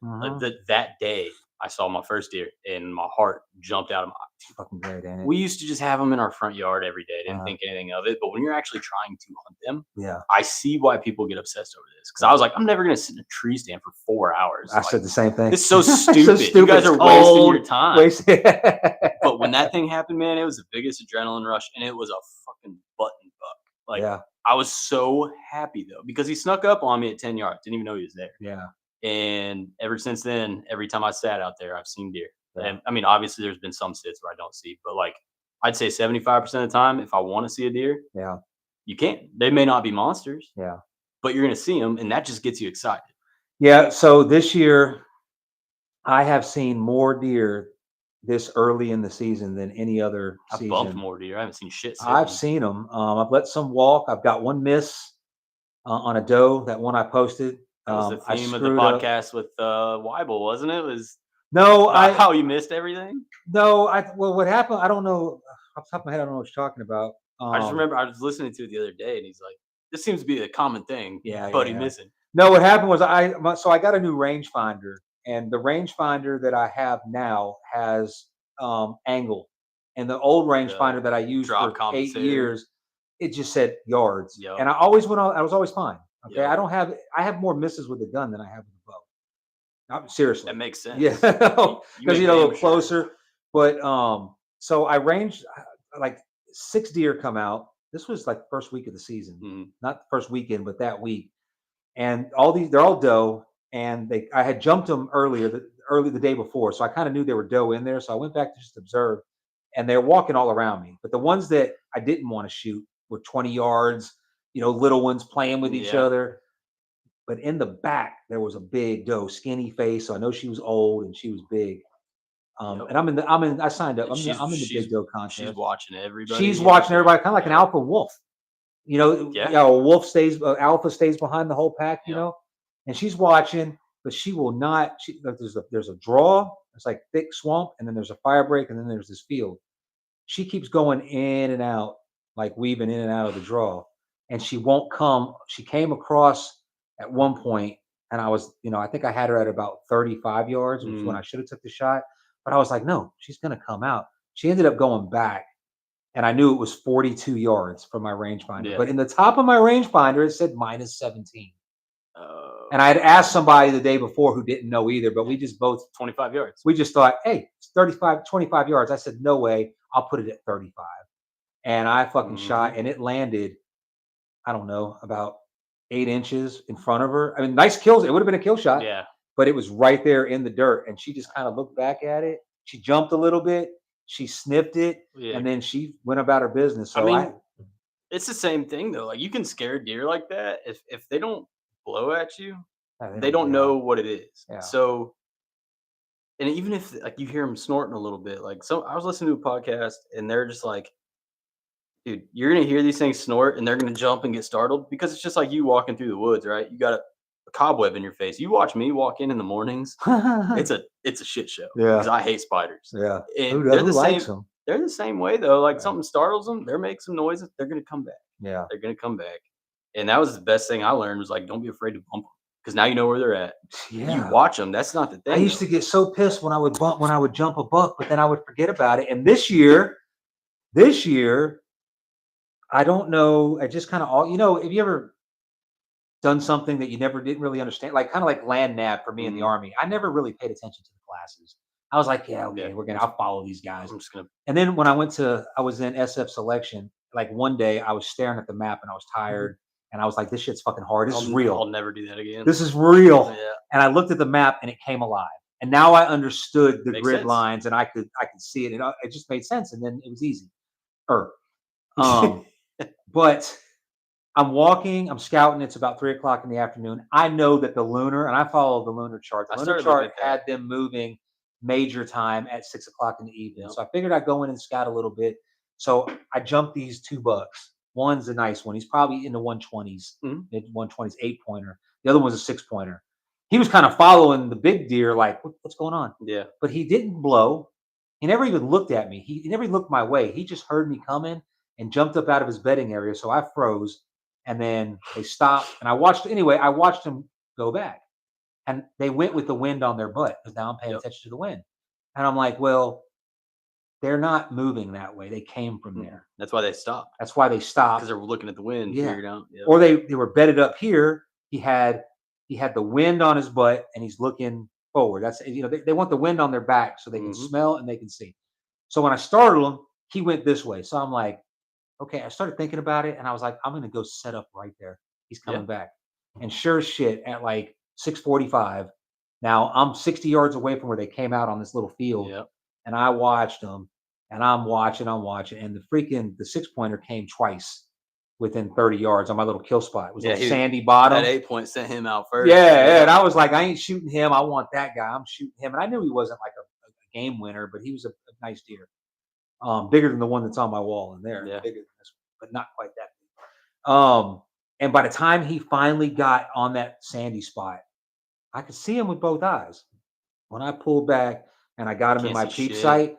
That day I saw my first deer and my heart jumped out of my Fucking great, ain't it? We used to just have them in our front yard every day. Didn't think anything of it. But when you're actually trying to hunt them, Yeah. I see why people get obsessed over this. Because I was like, I'm never going to sit in a tree stand for 4 hours. I said the same thing. It's so It's stupid. You guys It's are cold, wasting your time. But when that thing happened, man, it was the biggest adrenaline rush. And it was a fucking button buck. Like, yeah, I was so happy, though, because he snuck up on me at 10 yards. Didn't even know he was there. yeah. And ever since then, every time I sat out there, I've seen deer. Yeah. And I mean, obviously, there's been some sits where I don't see, but like, I'd say 75% of the time, if I want to see a deer, Yeah. you can't. They may not be monsters, Yeah. but you're going to see them, and that just gets you excited. Yeah. So this year, I have seen more deer this early in the season than any other I've season. bumped more deer. I haven't seen shit. I've seen them. I've let some walk. I've got one miss on a doe. That one I posted. That was the I theme of the screwed up. podcast with Weibel, wasn't it? It was No, how you missed everything. No, well, what happened? I don't know. Off the top of my head, I don't know what you're talking about. I just remember I was listening to it the other day, and he's like, "This seems to be a common thing." Yeah, buddy yeah. missing. No, what happened was so I got a new rangefinder, and the rangefinder that I have now has angle, and the old rangefinder that I used drop for 8 compensator. years, it just said yards, Yep. and I always went on. I was always fine. Okay, Yep. I have more misses with the gun than I have with the bow. Seriously, That makes sense. yeah, because make a little damn sure. closer. But so I ranged like 6 deer come out. This was like the first week of the season, not the first weekend, but that week. And they're all doe, and I had jumped them the day before, so I kind of knew they were doe in there. So I went back to just observe, and they're walking all around me. But the ones that I didn't want to shoot were 20 yards, little ones playing with each other. But in the back, there was a big doe, skinny face. So I know she was old and she was big. And I signed up. I'm in the big doe contest. She's watching everybody. She's watching everybody, kind of like an alpha wolf. A wolf alpha stays behind the whole pack, and she's watching, but she will not. There's a draw. It's like thick swamp, and then there's a fire break, and then there's this field. She keeps going in and out, like weaving in and out of the draw, and she won't come. She came across at one point, and I was, I think I had her at about 35 yards, which is when I should have took the shot. But I was like, no, she's gonna come out. She ended up going back. And I knew it was 42 yards from my rangefinder. Yeah. But in the top of my rangefinder, it said -17. And I had asked somebody the day before who didn't know either, but we just both 25 yards. We just thought, hey, it's 25 yards. I said, no way, I'll put it at 35. And I fucking shot, and it landed, I don't know, about 8 inches in front of her. I mean, nice kills. It would have been a kill shot. Yeah. But it was right there in the dirt. And she just kind of looked back at it. She jumped a little bit. She sniffed it, and then she went about her business. So I mean, it's the same thing though. Like, you can scare deer like that if they don't blow at you, they don't know what it is. Yeah. So, and even if like you hear them snorting a little bit, like I was listening to a podcast, and they're just like, dude, you're gonna hear these things snort, and they're gonna jump and get startled because it's just like you walking through the woods, right? You got a cobweb in your face. You watch me walk in the mornings. It's a shit show. Yeah. Because I hate spiders. Yeah. And Who likes them? They're the same way though. Like something startles them, they make some noises. They're gonna come back. Yeah. They're gonna come back. And that was the best thing I learned was like, don't be afraid to bump them because now you know where they're at. Yeah. You watch them. That's not the thing. I used to get so pissed when I would jump a buck, but then I would forget about it. And this year, I don't know. I just kind of have you ever done something that you didn't really understand, like kind of like land nav for me in the Army? I never really paid attention to the classes. I was like, yeah, okay, I'll follow these guys. I'm just gonna. And then when I was in SF selection, like one day I was staring at the map and I was tired and I was like, this shit's fucking hard. This is I'll real. never do that again. This is real. Yeah. And I looked at the map and it came alive. And now I understood the Makes grid sense. lines and I could see it. And it just made sense. And then it was easy. But I'm walking, I'm scouting. It's about 3:00 in the afternoon. I know that the lunar, and I follow the lunar chart. The I lunar started looking chart at had that. them moving major time at 6:00 in the evening. Yep. So I figured I'd go in and scout a little bit. So I jumped these 2 bucks. One's a nice one. He's probably in the 120s, Mhm. mid 120s, 8-pointer. The other one's a 6-pointer. He was kind of following the big deer, like, what's going on? Yeah. But he didn't blow. He never even looked at me. He never looked my way. He just heard me coming and jumped up out of his bedding area. So I froze. And then they stopped. And I watched him go back. And they went with the wind on their butt because now I'm paying Yep. attention to the wind. And I'm like, well, they're not moving that way. They came from there. That's why they stopped. That's why they Because stopped. they're looking at the wind, Yeah. figured out. Yep. Or they were bedded up here. He had the wind on his butt and he's looking forward. That's they want the wind on their back so they can Mhm. smell and they can see. So when I startled him, he went this way. So I'm like, okay, I started thinking about it and I was like, I'm gonna go set up right there. He's coming Yeah. back. And sure as shit, at like 6:45, now I'm 60 yards away from where they came out on this little field. Yep. And I watched them and I'm watching, and the 6-pointer came twice within 30 yards on my little kill spot. It was Yeah, a sandy bottom. That 8-point sent him out first. Yeah, and I was like, I ain't shooting him. I want that guy. I'm shooting him. And I knew he wasn't like a game winner, but he was a nice deer. Bigger than the one that's on my wall in there. Yeah. Bigger than this one, but not quite that big. And by the time he finally got on that sandy spot, I could see him with both eyes. When I pulled back and I got him in Can't my see peep shit. sight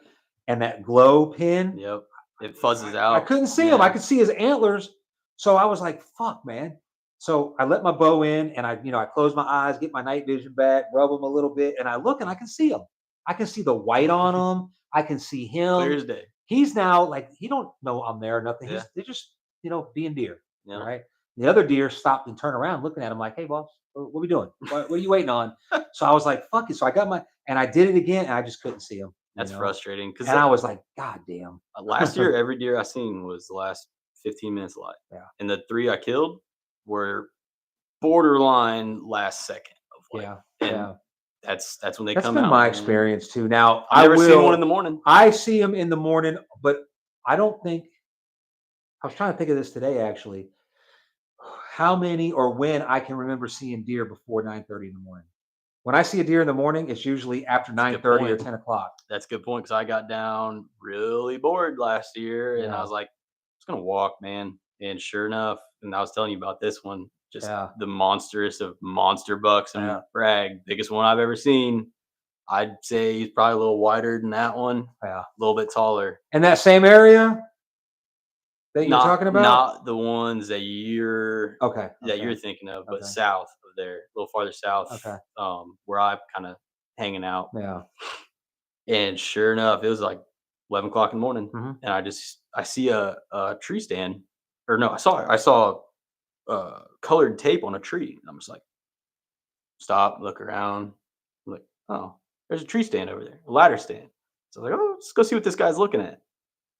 and that glow pin, Yep. It fuzzes out. I couldn't see him. Yeah. I could see his antlers. So I was like, fuck, man. So I let my bow in and I close my eyes, get my night vision back, rub them a little bit, and I look and I can see him. I can see the white on him. I can see Clear him. as day. He's now like, he don't know I'm there or nothing. Yeah. They're just, being deer. Yeah. All right. The other deer stopped and turned around looking at him like, hey, boss, what are we doing? What are you waiting on? So I was like, fuck it. So I got and I did it again and I just couldn't see him. That's frustrating. Because And I was like, God damn. last year, every deer I seen was the last 15 minutes alive. Yeah. And the 3 I killed were borderline last second of life. Yeah. And Yeah. that's when they That's come been out. my man. experience too. Now I've never seen one in the morning. I see them in the morning, but I don't think I was trying to think of this today actually. How many or when I can remember seeing deer before 9:30 in the morning. When I see a deer in the morning, it's usually after That's a good 9:30 or point. 10 o'clock. That's a good point because I got down really bored last year and I Yeah. was like, I'm just gonna walk, man. And sure enough, and I was telling you about this one, just Yeah. the monstrous of monster bucks and Yeah. brag, biggest one I've ever seen. I'd say he's probably a little wider than that one, Yeah. a little bit taller. In that same area that you're talking about? Not the ones that you're Okay. thinking of, but Okay. south of there, a little farther south, Okay. where I'm kind of hanging out. Yeah. And sure enough, it was like 11 o'clock in the morning, Mhm. and I see a tree stand, or no, I saw colored tape on a tree, and I'm just like, stop, look around, I'm like, oh, there's a tree stand over there, a ladder stand. So I was like, oh, let's go see what this guy's looking at.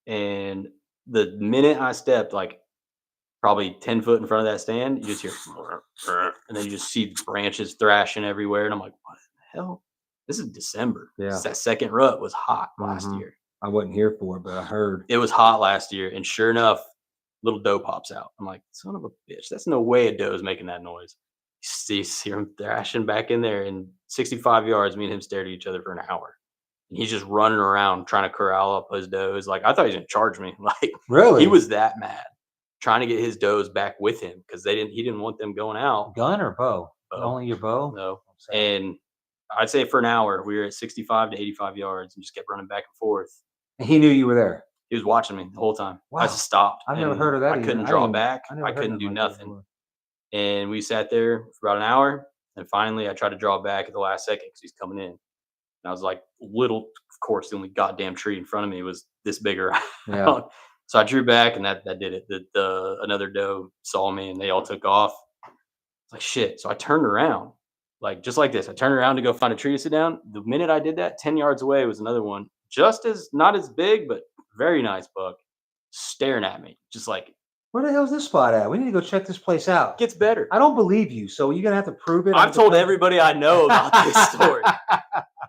And the minute I stepped, like probably 10 foot in front of that stand, you just hear, and then you just see branches thrashing everywhere, and I'm like, what the hell? This is December. Yeah. That second rut was hot last Mhm. year. I wasn't here for it, but I heard. It was hot last year, and sure enough, little doe pops out. I'm like, son of a bitch, that's no way a doe's making that noise. You see him thrashing back in there, and 65 yards, me and him stared at each other for an hour. And he's just running around trying to corral up his does. Like, I thought he was gonna charge me. Like, Really? he was that mad, trying to get his does back with him because he didn't want them going out. Gun or bow? Bow. Only your bow? No. Sad. And I'd say for an hour, we were at 65 to 85 yards and just kept running back and forth. And he knew you were there. He was watching me the whole time. Wow. I just stopped. I've never and heard of that I either. couldn't I draw didn't- back. never I heard couldn't do nothing like that nothing. before. And we sat there for about an hour. And finally, I tried to draw back at the last second because he's coming in. And I was like, of course, the only goddamn tree in front of me was this big around. Yeah. So I drew back, and that did it. Another doe saw me, and they all took off. It's like, shit. So I turned around, like just like this. I turned around to go find a tree to sit down. The minute I did that, 10 yards away was another one, not as big, but very nice buck. staring at me, just like Where the hell's this spot at? We need to go check this place out. gets better. I don't believe you, so you're gonna have to prove it. I've told everybody I know about this story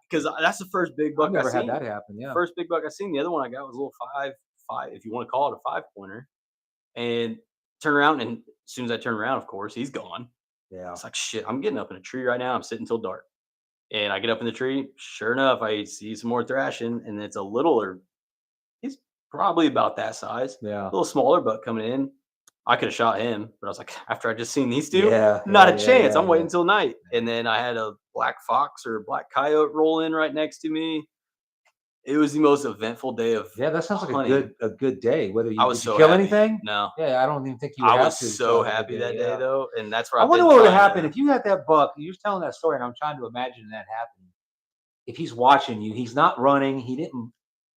because that's the first big buck I've never I had seen. that happen. Yeah. First big buck I seen. The other one I got was a little five, if you want to call it a 5-pointer. And turn around, and as soon as I turn around, of course, he's gone. Yeah. It's like, shit, I'm getting up in a tree right now. I'm sitting till dark. And I get up in the tree. Sure enough, I see some more thrashing, and it's a littler. He's probably about that size. Yeah. A little smaller, but coming in. I could have shot him, but I was like, after I just seen these two, Yeah, not yeah, a yeah, chance. yeah, I'm waiting till night. And then I had a black fox or a black coyote roll in right next to me. It was the most eventful day of Yeah, that sounds like hunting. a good day. Whether you I was did you so kill happy. anything? No. Yeah, I don't even think you would I have was to. so have a happy good that day, yeah. though, and that's where I I've wonder been what would trying happen to- if you had that buck. You're telling that story, and I'm trying to imagine that happening. If he's watching you, he's not running. He didn't.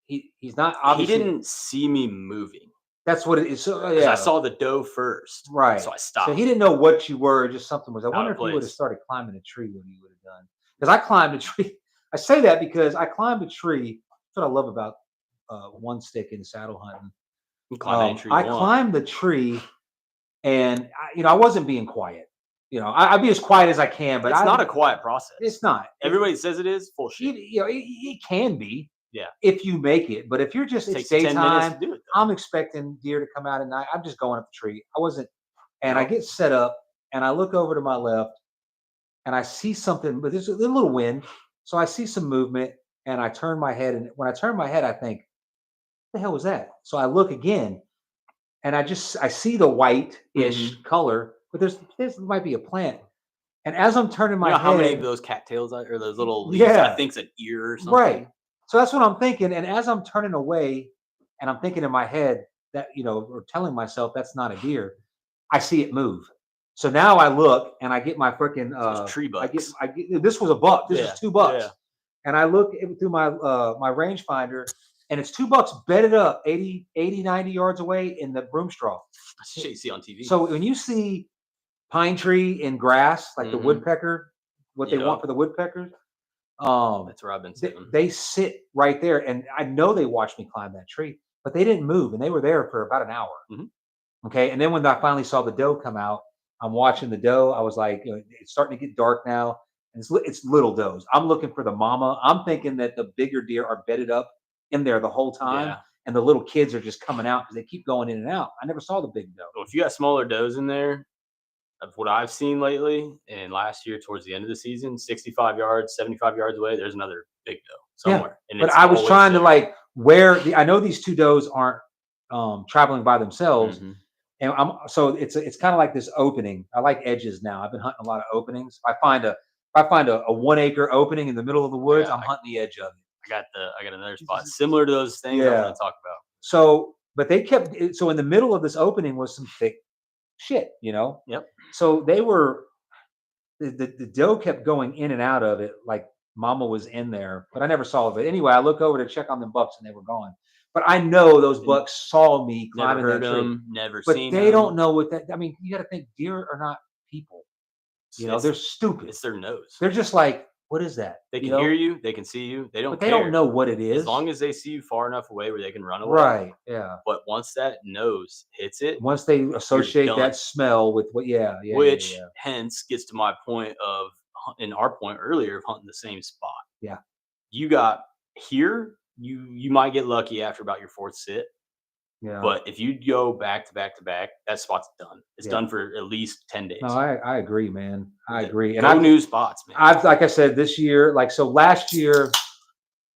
He's not He obviously. didn't see me moving That's what it is. So, 'cause yeah, I saw the doe first, right. so I stopped. So he didn't know what you were. Just something was. I Out wonder of if he would have place. started climbing a tree. What he would have done. Because I climbed a tree. I say that because I climbed a tree. That's what I love about one stick in saddle hunting. You can climb any tree I you want. climbed the tree, and I wasn't being quiet. I'd be as quiet as I can, but It's not a quiet process. It's not. Everybody says it is. Full shit. It can be. Yeah. If you make it, but if you're just It it's takes you 10 minutes daytime, to do it, though. I'm expecting deer to come out at night. I'm just going up the tree. I wasn't, and I Yep. get set up, and I look over to my left, and I see something, but there's a little wind, so I see some movement, and I turn my head, and when I turn my head, I think, "What the hell was that?" So I look again, and I see the white-ish color, but there's might be a plant. And as I'm turning my You know how many head, of those cattails or those little leaves Yeah. I think's an ear or something? right. So that's what I'm thinking. And as I'm turning away, and I'm thinking in my head that, or telling myself that's not a deer, I see it move. So now I look and I get my freaking Those tree I bucks. get this was a buck. This Yeah, is 2 bucks. yeah. And I look through my my rangefinder, and it's 2 bucks bedded up 80, 90 yards away in the broom straw. That's shit you see on TV. So when you see pine tree in grass, like the Mhm. woodpecker, what they want Yep. for the woodpeckers, That's where I've been sitting. they sit right there, and I know they watched me climb that tree, but they didn't move, and they were there for about an hour. Mhm. Okay, and then when I finally saw the doe come out, I'm watching the doe. I was like, it's starting to get dark now, and it's little does. I'm looking for the mama. I'm thinking that the bigger deer are bedded up in there the whole time, Yeah. and the little kids are just coming out because they keep going in and out. I never saw the big doe. So if you got smaller does in there, of what I've seen lately, and last year towards the end of the season, 65 yards, 75 yards away, there's another big doe somewhere. And But it's I was always trying to there. I know these 2 does aren't traveling by themselves. Mhm. And so it's kind of like this opening. I like edges now. I've been hunting a lot of openings. If I find a 1 acre opening in the middle of the woods, Yeah, I'm hunting the edge of it. I got another spot similar to those things I Yeah. want to talk about. So, but they kept so in the middle of this opening was some thick shit. Yep. So the doe kept going in and out of it like mama was in there, but I never saw it. Anyway, I look over to check on them bucks, and they were gone. But I know those bucks saw me Never climbing heard that tree. them, never But seen they them. don't know what that. I mean, you got to think deer are not people. They're stupid. It's their nose. They're just like, what is that? They can hear you, they can see you, they don't but they care. don't know what it is. As long as they see you far enough away where they can run away. Right. Yeah. But once that nose hits it, Once they associate done. that smell with what, which yeah. hence gets to my point of, in our point earlier, of hunting the same spot. Yeah. You got here, you might get lucky after about your 4th sit. Yeah. But if you go back to back to back, that spot's done. It's done for at least 10 days. No, I agree, man. I agree. And Go new spots, man. I've like I said, this year,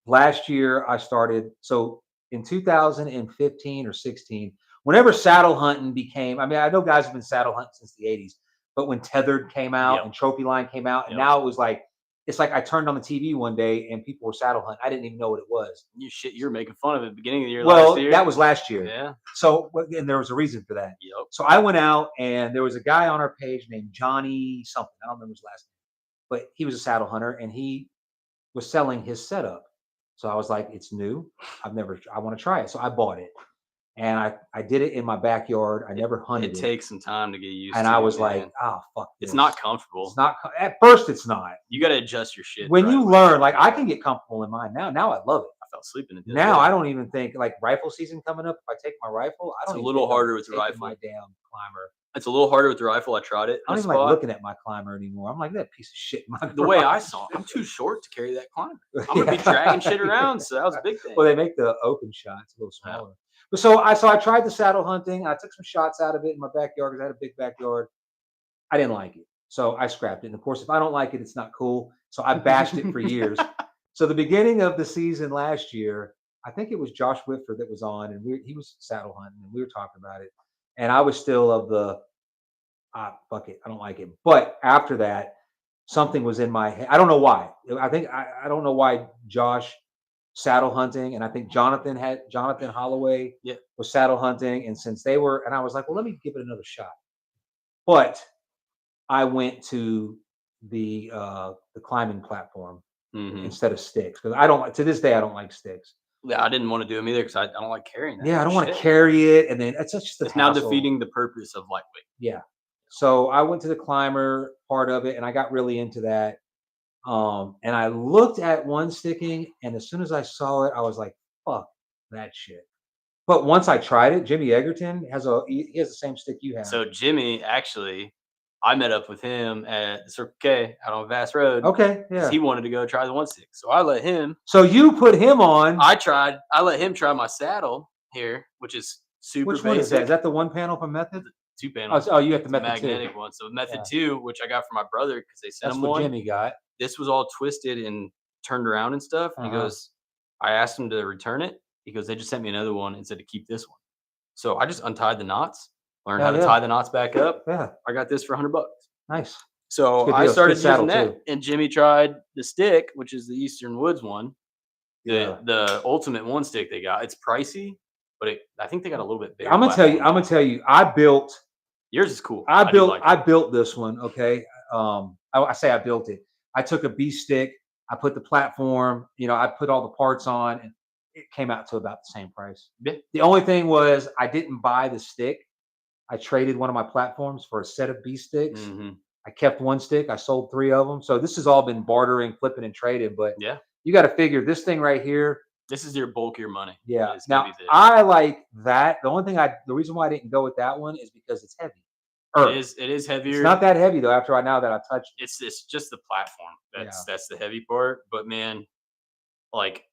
last year I started. So in 2015 or 16, whenever saddle hunting became, I mean, I know guys have been saddle hunting since the 80s, but when Tethered came out Yep. and Trophy Line came out, and Yep. now it's like I turned on the TV one day and people were saddle hunting. I didn't even know what it was. You were making fun of it at the beginning of the year Well, last year. that was last year. Yeah. So, and there was a reason for that. Yep. So I went out, and there was a guy on our page named Johnny something. I don't remember his last name, but he was a saddle hunter, and he was selling his setup. So I was like, it's new. I want to try it. So I bought it, and I did it in my backyard. I never hunted It it. takes some time to get used And to. I was man. like, fuck this. It's not comfortable. It's not, at first it's not. You got to adjust your shit. When the you right way. learn, like I can get comfortable in mine now. Now I love it. I fell was sleeping it. Now I don't even think like rifle season coming up. If I take my rifle, I It's don't a even little think I'm harder with the taking rifle. my damn climber. It's a little harder with the rifle. I tried it. I don't even like looking at my climber anymore. I'm like that piece of shit. In my The way I garage. saw it, I'm too short to carry that climber. I'm gonna be dragging shit around, so that was a big thing. Well, they make the open shots a little Yeah. smaller. But so I tried the saddle hunting. I took some shots out of it in my backyard because I had a big backyard. I didn't like it, so I scrapped it. And of course, if I don't like it, it's not cool. So I bashed it for years. So the beginning of the season last year, I think it was Josh Whitford that was on, and he was saddle hunting, and we were talking about it. And I was still of the fuck it, I don't like it. But after that, something was in my head. I don't know why. I don't know why Josh saddle hunting, and I think Jonathan Holloway Yeah. was saddle hunting, and since they were, and I was like, well, let me give it another shot. But I went to the climbing platform Mhm. instead of sticks because I don't like to this day I don't like sticks. Yeah, I didn't want to do them either because I don't like carrying that. Yeah, I don't want to shit. carry it, and then it's just a It's now hassle. defeating the purpose of lightweight. Yeah. So I went to the climber part of it, and I got really into that. And I looked at one sticking, and as soon as I saw it, I was like, "Fuck that shit." But once I tried it, Jimmy Egerton he has the same stick you have. So Jimmy, actually, I met up with him at the Circle K out on Vass Road. Okay, Because yeah. he wanted to go try the 1-6. So I let him. So you put him on. I let him try my saddle here, which is super Which basic. one is that? Is that the one panel from Method? 2 panels. Oh, you have the It's a Method 2. magnetic one. So Method Yeah. 2, which I got from my brother because they sent That's him what one. Jimmy got. This was all twisted and turned around and stuff. He goes, I asked him to return it. He goes, they just sent me another one and said to keep this one. So I just untied the knots, learned how to tie the knots back up. Yeah, I got this for $100. nice. So good I deal. It's started good saddle, using that, too. and Jimmy tried the stick, which is the Eastern Woods one. Yeah. The ultimate one stick they got. It's pricey, but I think they got a little bit bigger. I'm gonna tell you. I built. Yours is cool. I do like I it. built this one. Okay. I say I built it. I took a B stick. I put the platform. I put all the parts on, and it came out to about the same price. Yeah. The only thing was I didn't buy the stick. I traded one of my platforms for a set of B sticks. Mhm. I kept one stick. I sold 3 of them. So this has all been bartering, flipping, and trading. But Yeah. you got to figure this thing right here. This is your bulkier money. Yeah. It's gonna Now be this. I like that. The reason why I didn't go with that one is because it's heavy. It is heavier. It's not that heavy though. Now that I touched it. It's just the platform. That's the heavy part. But man, like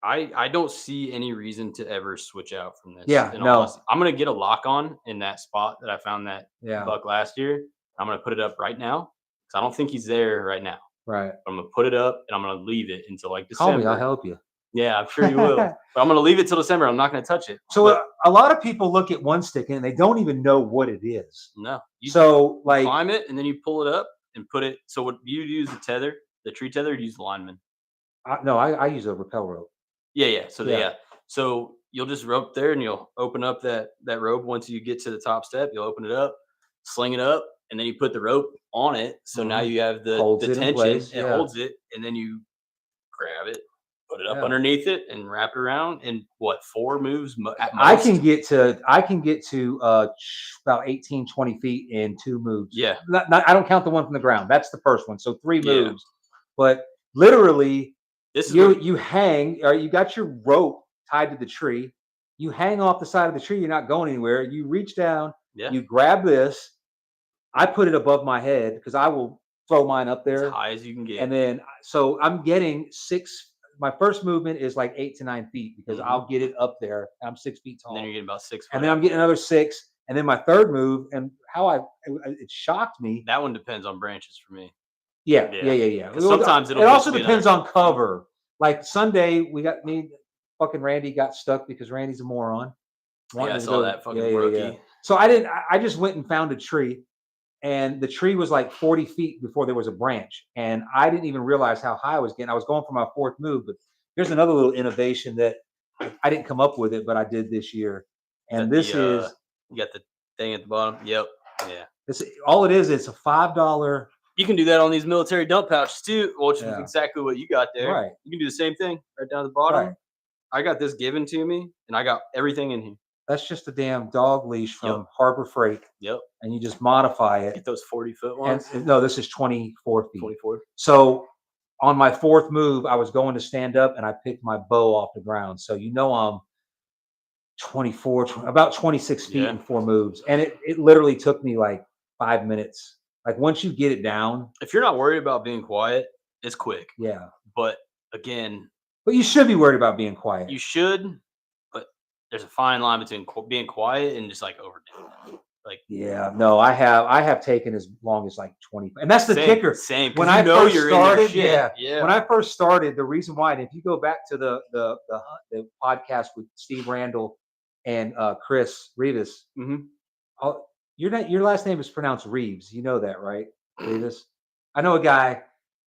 I don't see any reason to ever switch out from this. Yeah, in all no. honesty. I'm gonna get a lock on in that spot that I found that Yeah. buck last year. I'm gonna put it up right now because I don't think he's there right now. Right. I'm gonna put it up and I'm gonna leave it until like Call December. me. I'll help you. Yeah, I'm sure you will. But I'm gonna leave it till December. I'm not gonna touch it. So But a lot of people look at one stick and they don't even know what it is. no, you So like, climb it and then you pull it up and put it. So what you use the tether, the tree tether, or you use the lineman? I use a rappel rope. Yeah. So Yeah. So you'll just rope there and you'll open up that rope once you get to the top step. You'll open it up, sling it up, and then you put the rope on it. So now you have the Holds it in tension. place, It yeah. holds it, and then you grab it, put it up Yeah. underneath it, and wrap it around. And 4 moves at most? I can get to about 18, 20 feet in 2 moves. Yeah. I don't count the one from the ground. That's the first one. So 3 Yeah. moves. But literally, This is you hang, or you got your rope tied to the tree. You hang off the side of the tree. You're not going anywhere. You reach down. Yeah. You grab this. I put it above my head because I will throw mine up as there. high as you can get. And then, so I'm getting 6. My first movement is like 8 to 9 feet because I'll get it up there. I'm 6 feet tall. And then you're getting about 6 foot. And then I'm getting another 6. And then my third move, and it shocked me. That one depends on branches for me. Yeah. 'Cause sometimes it it'll also just be depends another- on cover. Like Sunday, fucking Randy got stuck because Randy's a moron. Yeah, I to saw go- that fucking rookie. So I just went and found a tree, and the tree was like 40 feet before there was a branch. And I didn't even realize how high I was getting. I was going for my 4th move, but here's another little innovation that I didn't come up with it, but I did this year. And this is you got the thing at the bottom. Yep. Yeah. all it is. It's a $5. You can do that on these military dump pouches too, which is Yeah. exactly what you got there. Right. You can do the same thing right down at the bottom. Right. I got this given to me, and I got everything in here. That's just a damn dog leash from Yep. Harbor Freight, Yep. and you just modify it. Get those 40-foot And ones. no, this is 24 feet. 24. So on my fourth move, I was going to stand up and I picked my bow off the ground. So I'm about 26 feet Yeah. in 4 moves. And it literally took me like 5 minutes. Like once you get it down, If you're not worried about being quiet, it's quick. yeah. But again, But you should be worried about being quiet. you should, but there's a fine line between being quiet and just like overdoing it. Like, Yeah, no, I have taken as long as like 20. And that's the same, kicker. Same. When When I first you're in started, their shit. yeah. When I first started, the reason why, and if you go back to the podcast with Steve Randall and Chris Rivas, Mhm. your last name is pronounced Reeves. You know that, right? Rivas. I know a guy,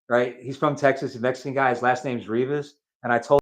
right? He's from Texas, a Mexican guy. His last name's Rivas, and I told